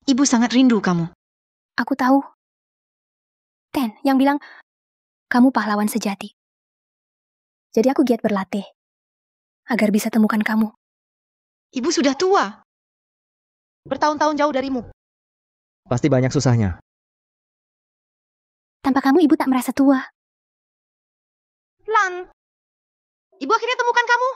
Ibu sangat rindu kamu. Aku tahu. Ten, yang bilang, kamu pahlawan sejati. Jadi aku giat berlatih. Agar bisa temukan kamu. Ibu sudah tua. Bertahun-tahun jauh darimu. Pasti banyak susahnya. Tanpa kamu ibu tak merasa tua. Lan, ibu akhirnya temukan kamu.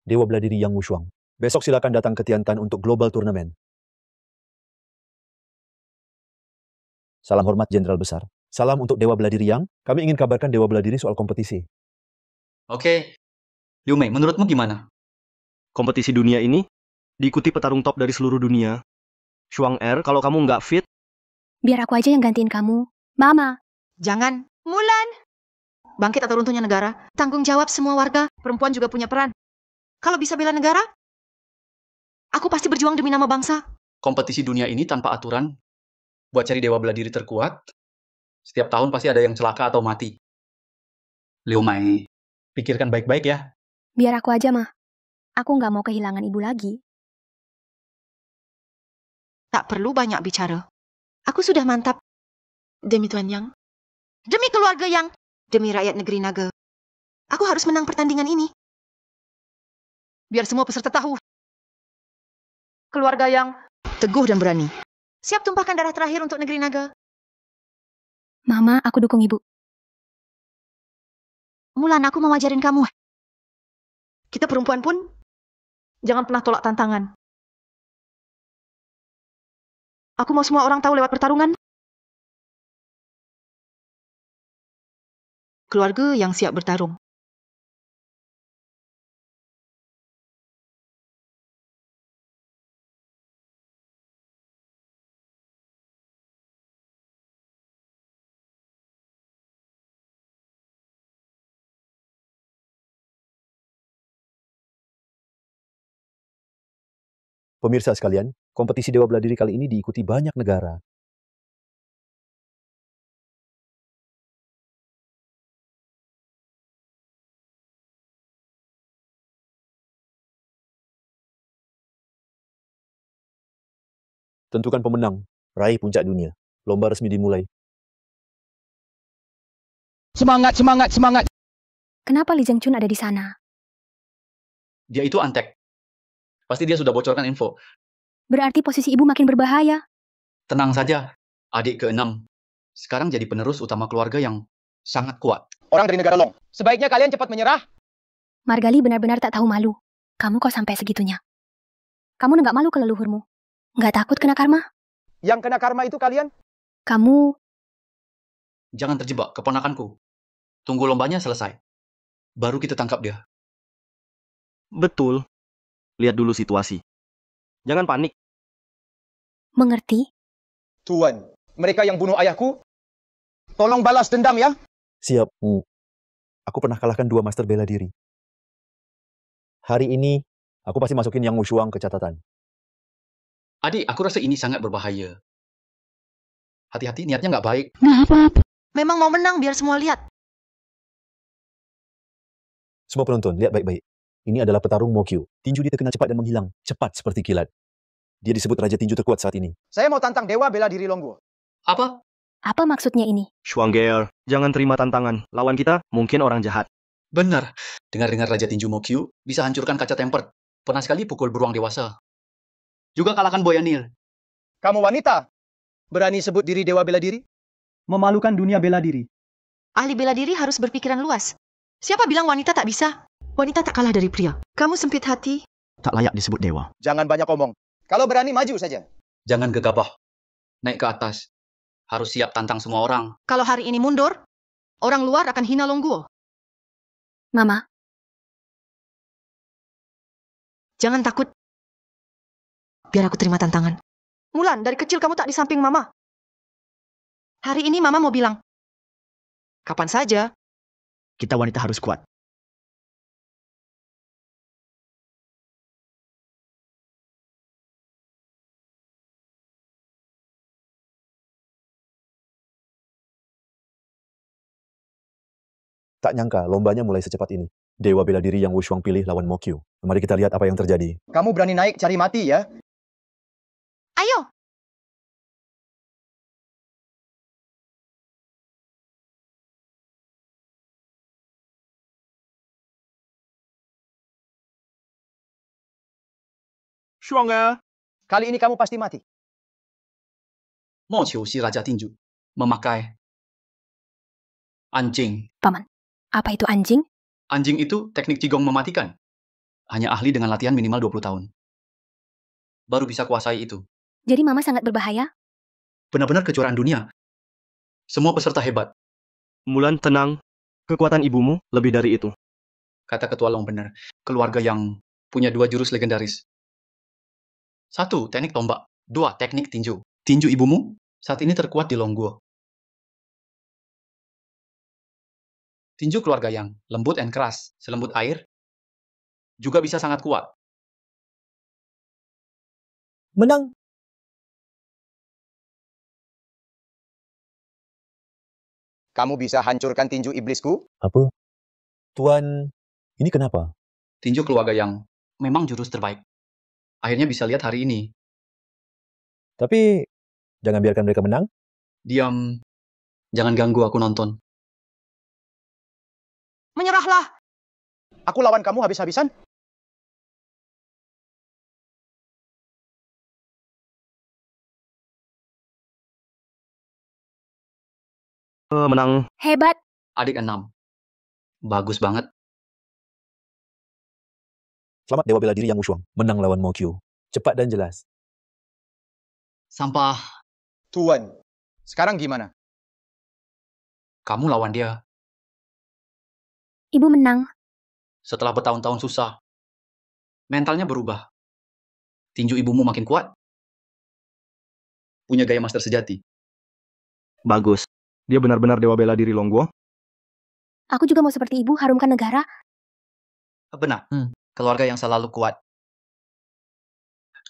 Dewa Bela Diri Yang Wushuang. Besok silakan datang ke Tiantan untuk Global Turnamen. Salam hormat Jenderal Besar. Salam untuk Dewa Bela Diri Yang. Kami ingin kabarkan Dewa Bela Diri soal kompetisi. Oke. Liu Mei, menurutmu gimana? Kompetisi dunia ini diikuti petarung top dari seluruh dunia. Shuang Er, kalau kamu nggak fit, biar aku aja yang gantiin kamu. Mama. Jangan. Mulan. Bangkit atau runtuhnya negara. Tanggung jawab semua warga. Perempuan juga punya peran. Kalau bisa bela negara, aku pasti berjuang demi nama bangsa. Kompetisi dunia ini tanpa aturan, buat cari dewa bela diri terkuat, setiap tahun pasti ada yang celaka atau mati. Liu Mei, pikirkan baik-baik ya. Biar aku aja, Ma. Aku nggak mau kehilangan ibu lagi. Tak perlu banyak bicara. Aku sudah mantap. Demi Tuan Yang. Demi keluarga Yang. Demi rakyat negeri Naga. Aku harus menang pertandingan ini. Biar semua peserta tahu. Keluarga Yang teguh dan berani. Siap tumpahkan darah terakhir untuk negeri Naga. Mama, aku dukung ibu. Mulan, aku mau ajarin kamu. Kita perempuan pun jangan pernah tolak tantangan. Aku mau semua orang tahu lewat pertarungan. Keluarga yang siap bertarung. Pemirsa sekalian, kompetisi Dewa Bela Diri kali ini diikuti banyak negara. Tentukan pemenang, raih puncak dunia. Lomba resmi dimulai. Semangat, semangat, semangat. Kenapa Li Zhengchun ada di sana? Dia itu antek. Pasti dia sudah bocorkan info. Berarti posisi ibu makin berbahaya. Tenang saja, adik ke-6. Sekarang jadi penerus utama keluarga yang sangat kuat. Orang dari negara Long, sebaiknya kalian cepat menyerah. Margali benar-benar tak tahu malu. Kamu kok sampai segitunya? Kamu nggak malu ke leluhurmu? Nggak takut kena karma? Yang kena karma itu kalian? Kamu... Jangan terjebak, keponakanku. Tunggu lombanya selesai. Baru kita tangkap dia. betul. Lihat dulu situasi. Jangan panik. Mengerti? Tuan, mereka yang bunuh ayahku, tolong balas dendam ya. Siap, Bu. Aku pernah kalahkan 2 master bela diri. Hari ini, aku pasti masukin Yang Wushuang ke catatan. Adik, aku rasa ini sangat berbahaya. Hati-hati, niatnya nggak baik. Nggak apa-apa. Memang mau menang biar semua lihat. Semua penonton, lihat baik-baik. Ini adalah petarung Mokyu. Tinju dia terkenal cepat dan menghilang. Cepat seperti kilat. Dia disebut Raja Tinju terkuat saat ini. Saya mau tantang Dewa Bela Diri Longguo. Apa? Apa maksudnya ini? Shuangger, jangan terima tantangan. Lawan kita mungkin orang jahat. Benar. Dengar-dengar Raja Tinju Mokyu bisa hancurkan kaca tempered. Pernah sekali pukul beruang dewasa. Juga kalahkan Boyanil. Kamu wanita, berani sebut diri Dewa Bela Diri? Memalukan dunia bela diri. Ahli bela diri harus berpikiran luas. Siapa bilang wanita tak bisa? Wanita tak kalah dari pria. Kamu sempit hati. Tak layak disebut dewa. Jangan banyak omong. Kalau berani maju saja. Jangan gegabah. Naik ke atas. Harus siap tantang semua orang. Kalau hari ini mundur, orang luar akan hina Longguo. Mama, Jangan takut. Biar aku terima tantangan. Mulan, dari kecil kamu tak di samping Mama. Hari ini Mama mau bilang. Kapan saja. Kita wanita harus kuat. Tak nyangka lombanya mulai secepat ini. Dewa bela diri yang Wushuang pilih lawan Mo Qiu. Mari kita lihat apa yang terjadi. Kamu berani naik cari mati ya? Ayo. Shuang, kali ini kamu pasti mati. Mo Qiu si Raja Tinju memakai anjing. Paman, apa itu anjing? Anjing itu teknik Qigong mematikan. Hanya ahli dengan latihan minimal 20 tahun. Baru bisa kuasai itu. Jadi Mama sangat berbahaya? Benar-benar kejuaraan dunia. Semua peserta hebat. Mulan, tenang. Kekuatan ibumu lebih dari itu. Kata Ketua Long benar. Keluarga yang punya 2 jurus legendaris. 1, teknik tombak. 2, teknik tinju. Tinju ibumu saat ini terkuat di Longguo. Tinju keluarga yang lembut dan keras, selembut air, juga bisa sangat kuat. Menang! Kamu bisa hancurkan tinju iblisku? Apa? Tuan, ini kenapa? Tinju keluarga yang memang jurus terbaik. Akhirnya bisa lihat hari ini. Tapi, jangan biarkan mereka menang. Diam. Jangan ganggu aku nonton. Menyerahlah. Aku lawan kamu habis-habisan. Menang. Hebat. Adik 6. Bagus banget. Selamat Dewa bela diri yang Wushuang. Menang lawan Mo Qiu. Cepat dan jelas. Sampah. Tuan, sekarang gimana? Kamu lawan dia. Ibu menang. Setelah bertahun-tahun susah. Mentalnya berubah. Tinju ibumu makin kuat. Punya gaya master sejati. Bagus. Dia benar-benar dewa bela diri Longguo. Aku juga mau seperti ibu, harumkan negara. Benar. Keluarga yang selalu kuat.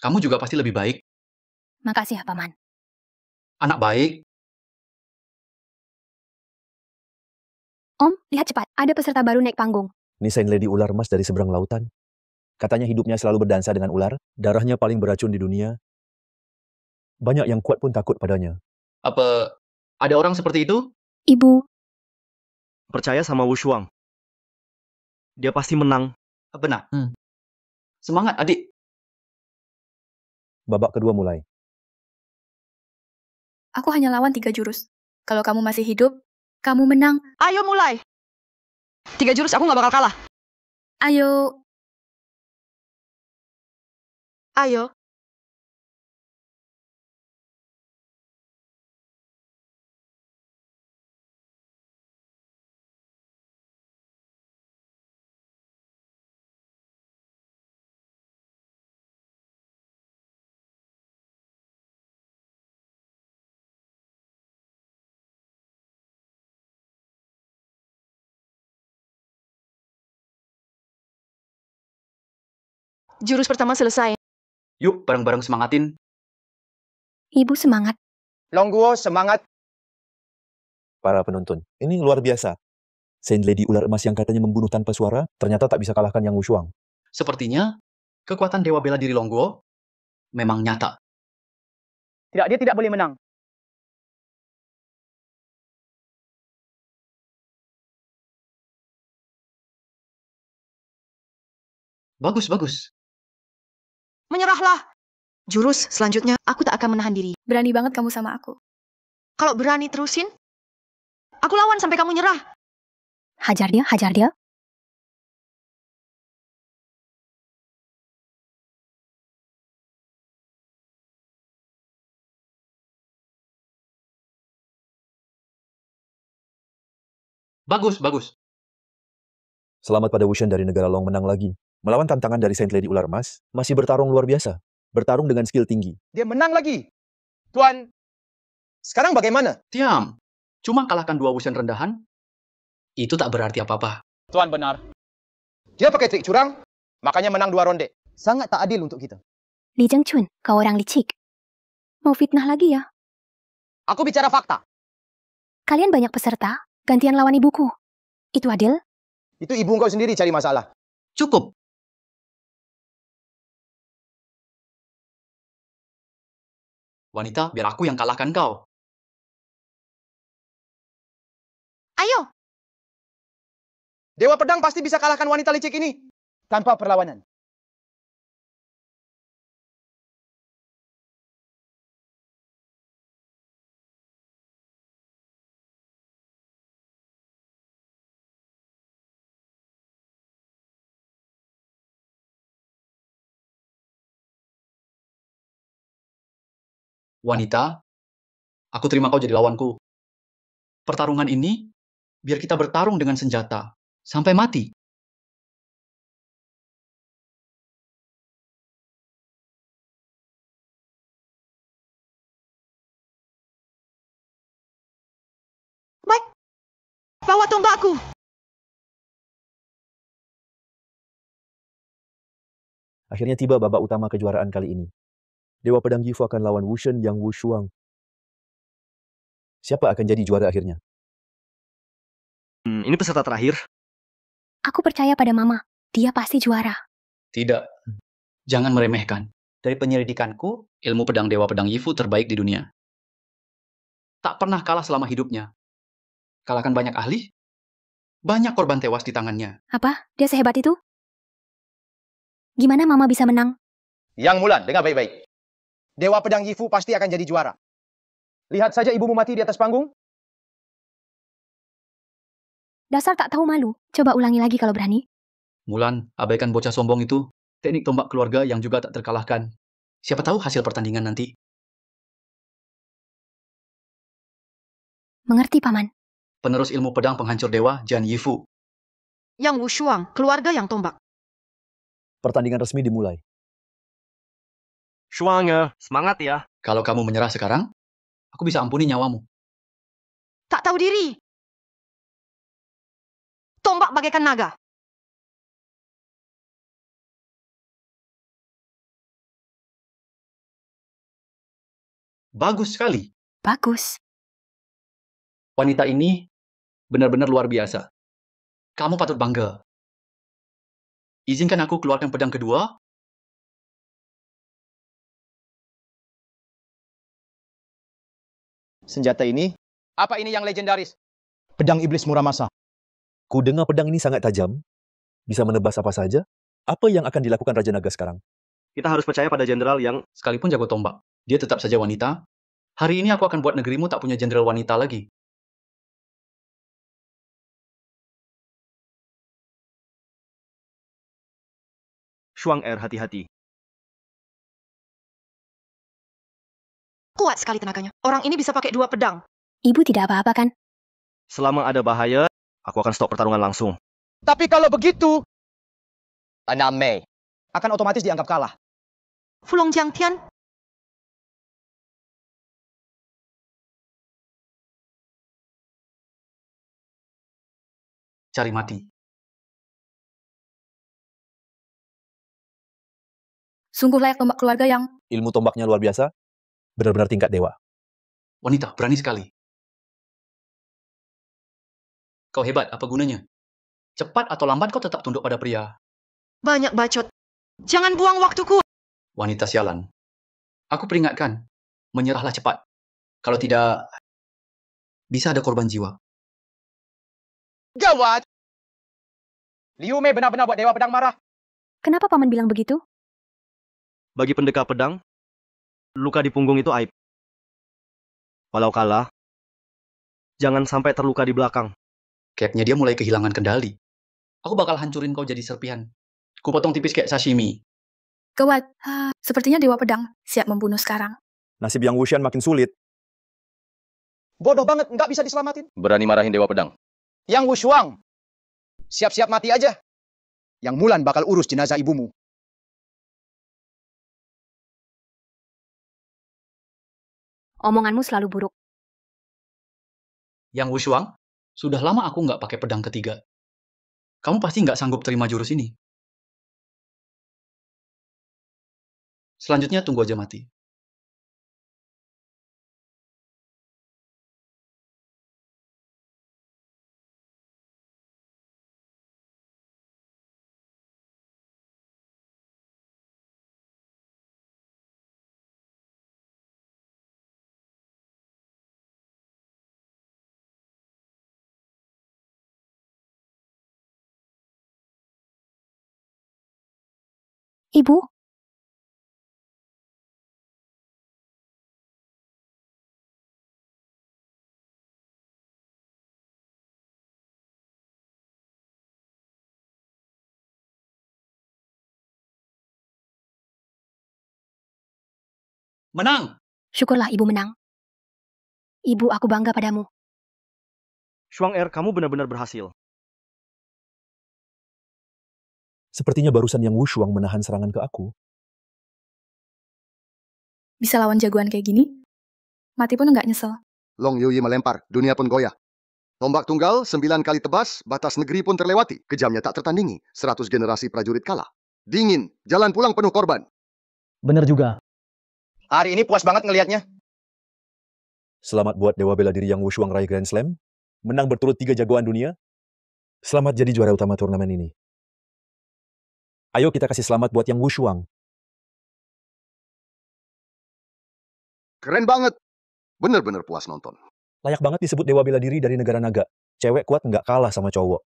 Kamu juga pasti lebih baik. Makasih ya, Paman. Anak baik. Om, lihat cepat. Ada peserta baru naik panggung. Nisain Lady Ular Emas dari seberang lautan. Katanya hidupnya selalu berdansa dengan ular. Darahnya paling beracun di dunia. Banyak yang kuat pun takut padanya. Apa ada orang seperti itu? Ibu. Percaya sama Wushuang. Dia pasti menang. Benar. Semangat, adik. Babak kedua mulai. Aku hanya lawan 3 jurus. Kalau kamu masih hidup, kamu menang. Ayo mulai. 3 jurus aku nggak bakal kalah. Ayo. Ayo. Jurus pertama selesai. Yuk, bareng-bareng semangatin. Ibu semangat. Longguo, semangat. Para penonton, ini luar biasa. Saint Lady Ular Emas yang katanya membunuh tanpa suara, ternyata tak bisa kalahkan yang Wushuang. Sepertinya, kekuatan Dewa Bela Diri Longguo memang nyata. Tidak, dia tidak boleh menang. Bagus, bagus. Menyerahlah. Jurus selanjutnya, aku tak akan menahan diri. Berani banget kamu sama aku. Kalau berani terusin, aku lawan sampai kamu nyerah. Hajar dia, hajar dia. Bagus, bagus. Selamat pada Wushan dari negara Long menang lagi. Melawan tantangan dari Saint Lady Ular Emas, masih bertarung luar biasa. Bertarung dengan skill tinggi. Dia menang lagi. Tuan, sekarang bagaimana? Diam. Cuma kalahkan 2 Wushan rendahan, itu tak berarti apa-apa. Tuan benar. Dia pakai trik curang, makanya menang 2 ronde. Sangat tak adil untuk kita. Li Zhengchun, kau orang licik. Mau fitnah lagi ya? Aku bicara fakta. Kalian banyak peserta, gantian lawan ibuku. Itu adil? Itu ibu engkau sendiri cari masalah. Cukup. Wanita, biar aku yang kalahkan kau. Ayo. Dewa Pedang pasti bisa kalahkan wanita licik ini. Tanpa perlawanan. Wanita, aku terima kau jadi lawanku. Pertarungan ini, biar kita bertarung dengan senjata. Sampai mati. Baik. Bawa tombakku. Akhirnya tiba babak utama kejuaraan kali ini. Dewa Pedang Yifu akan lawan Wushen yang Wushuang. Siapa akan jadi juara akhirnya? Ini peserta terakhir. Aku percaya pada Mama. Dia pasti juara. Tidak. Jangan meremehkan. Dari penyelidikanku, Ilmu pedang Dewa Pedang Yifu terbaik di dunia. Tak pernah kalah selama hidupnya. Kalahkan banyak ahli, banyak korban tewas di tangannya. Apa? Dia sehebat itu? Gimana Mama bisa menang? Yang Mulan, dengar baik-baik. Dewa Pedang Yifu pasti akan jadi juara. Lihat saja ibumu mati di atas panggung. Dasar tak tahu malu. Coba ulangi lagi kalau berani. Mulan, abaikan bocah sombong itu. Teknik tombak keluarga yang juga tak terkalahkan. Siapa tahu hasil pertandingan nanti. Mengerti, Paman. Penerus ilmu pedang penghancur dewa, Jian Yifu. Yang Wushuang, keluarga yang tombak. Pertandingan resmi dimulai. Shuang, semangat ya. Kalau kamu menyerah sekarang, aku bisa ampuni nyawamu. Tak tahu diri. Tombak bagaikan naga. Bagus sekali. Bagus. Wanita ini benar-benar luar biasa. Kamu patut bangga. Izinkan aku keluarkan pedang kedua. Senjata ini, apa ini yang legendaris? Pedang Iblis Muramasa. Ku dengar pedang ini sangat tajam. Bisa menebas apa saja. Apa yang akan dilakukan Raja Naga sekarang? Kita harus percaya pada jenderal yang... Sekalipun jago tombak, dia tetap saja wanita. Hari ini aku akan buat negerimu tak punya jenderal wanita lagi. Shuang hati-hati. Kuat sekali tenaganya. Orang ini bisa pakai 2 pedang. Ibu tidak apa-apa kan? Selama ada bahaya, aku akan stop pertarungan langsung. Tapi kalau begitu, Ana Mei akan otomatis dianggap kalah. Fulong Jiangtian. Cari mati. Sungguh layak tombak keluarga yang... Ilmu tombaknya luar biasa. Benar-benar tingkat dewa. Wanita, berani sekali. Kau hebat, apa gunanya? Cepat atau lambat kau tetap tunduk pada pria. Banyak bacot. Jangan buang waktuku. Wanita sialan. Aku peringatkan, menyerahlah cepat. Kalau tidak, bisa ada korban jiwa. Gawat! Liu Mei benar-benar buat Dewa Pedang marah. Kenapa Paman bilang begitu? Bagi pendekar pedang, luka di punggung itu aib. Walau kalah, jangan sampai terluka di belakang. Kayaknya dia mulai kehilangan kendali. Aku bakal hancurin kau jadi serpihan. Kupotong tipis kayak sashimi. Gawat, sepertinya Dewa Pedang siap membunuh sekarang. Nasib yang Wushan makin sulit. Bodoh banget, nggak bisa diselamatin. Berani marahin Dewa Pedang. Yang Wushuang, siap-siap mati aja. Yang Mulan bakal urus jenazah ibumu. Omonganmu selalu buruk. Yang Wushuang, sudah lama aku nggak pakai pedang ketiga. Kamu pasti nggak sanggup terima jurus ini. Selanjutnya tunggu aja mati. Ibu? Menang! Syukurlah ibu menang. Ibu, aku bangga padamu. Shuang Er, kamu benar-benar berhasil. Sepertinya barusan Yang Wushuang menahan serangan ke aku. Bisa lawan jagoan kayak gini, mati pun nggak nyesel. Long Yuyi melempar, dunia pun goyah. Tombak tunggal, 9 kali tebas, batas negeri pun terlewati. Kejamnya tak tertandingi, 100 generasi prajurit kalah. Dingin, jalan pulang penuh korban. Bener juga. Hari ini puas banget ngelihatnya. Selamat buat Dewa Bela Diri Yang Wushuang raih Grand Slam. Menang berturut 3 jagoan dunia. Selamat jadi juara utama turnamen ini. Ayo kita kasih selamat buat Yang Wushuang. Keren banget. Bener-bener puas nonton. Layak banget disebut Dewa Bela Diri dari negara naga. Cewek kuat nggak kalah sama cowok.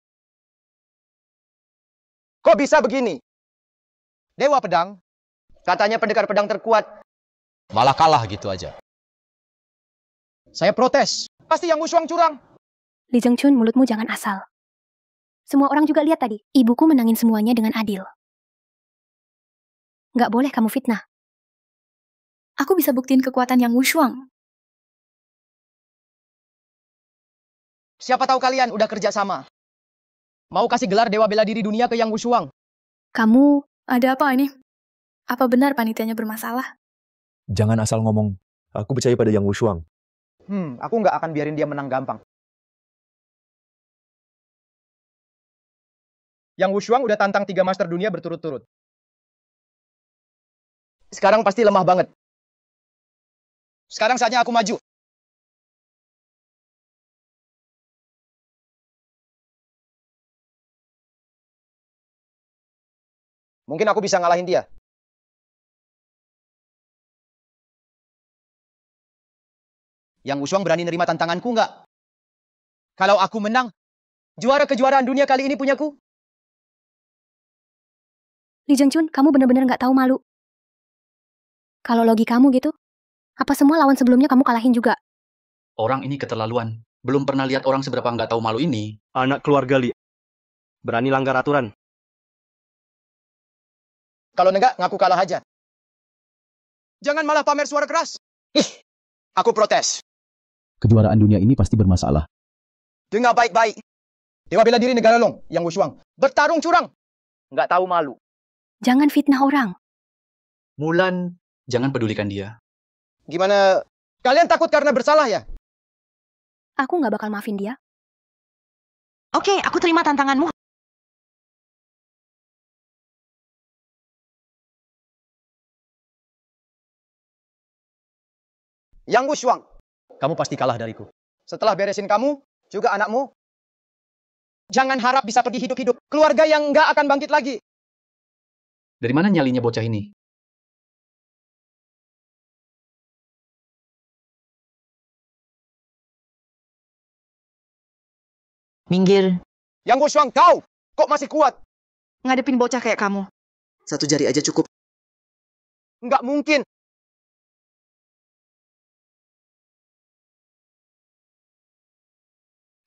Kok bisa begini? Dewa Pedang, katanya pendekar pedang terkuat. Malah kalah gitu aja. Saya protes. Pasti Yang Wushuang curang. Li Zhengchun, mulutmu jangan asal. Semua orang juga lihat tadi, ibuku menangin semuanya dengan adil. Nggak boleh kamu fitnah. Aku bisa buktiin kekuatan Yang Wushuang. Siapa tahu kalian udah kerja sama. Mau kasih gelar Dewa Bela Diri Dunia ke Yang Wushuang. Kamu... Ada apa ini? Apa benar panitianya bermasalah? Jangan asal ngomong. Aku percaya pada Yang Wushuang. Aku nggak akan biarin dia menang gampang. Yang Wushuang udah tantang 3 master dunia berturut-turut. Sekarang pasti lemah banget. Sekarang saatnya aku maju. Mungkin aku bisa ngalahin dia. Yang Wushuang berani nerima tantanganku nggak? Kalau aku menang, juara kejuaraan dunia kali ini punyaku. Li Zhengchun, kamu benar-benar nggak tahu malu. Kalau logi kamu gitu, apa semua lawan sebelumnya kamu kalahin juga? Orang ini keterlaluan. Belum pernah lihat orang seberapa nggak tahu malu ini. Anak keluarga Li. Berani langgar aturan. Kalau enggak, ngaku kalah aja. Jangan malah pamer suara keras. Aku protes. Kejuaraan dunia ini pasti bermasalah. Dengar baik-baik. Dewa Bela Diri negara Long, Yang Wushuang, bertarung curang. Nggak tahu malu. Jangan fitnah orang. Mulan, jangan pedulikan dia. Gimana? Kalian takut karena bersalah ya? Aku nggak bakal maafin dia. Oke, aku terima tantanganmu. Yang Wushuang, kamu pasti kalah dariku. Setelah beresin kamu, juga anakmu, jangan harap bisa pergi hidup-hidup. Keluarga yang nggak akan bangkit lagi. Dari mana nyalinya bocah ini? Minggir. Yang Wushuang, kau kok masih kuat? Ngadepin bocah kayak kamu. 1 jari aja cukup. Nggak mungkin.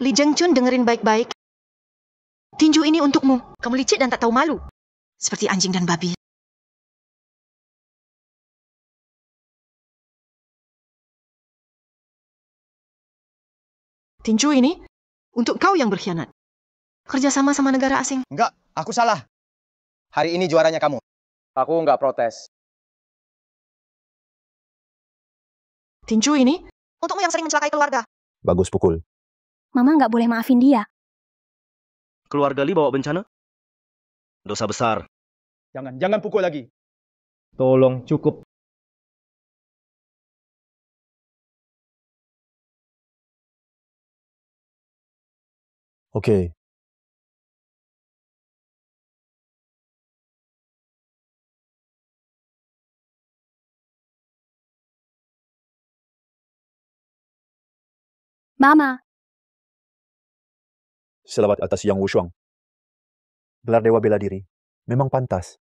Li Zhengchun, dengerin baik-baik. Tinju ini untukmu. Kamu licik dan tak tahu malu. Seperti anjing dan babi. Tinju ini Untuk kau yang berkhianat. Kerjasama sama negara asing. Enggak, aku salah. Hari ini juaranya kamu. Aku nggak protes. Tinju ini untukmu yang sering mencelakai keluarga. Bagus pukul. Mama nggak boleh maafin dia. Keluarga Li bawa bencana? Dosa besar. Jangan pukul lagi. Tolong, cukup. Oke. Mama, Selamat atas Yang Wushuang. Gelar Dewa Bela Diri memang pantas.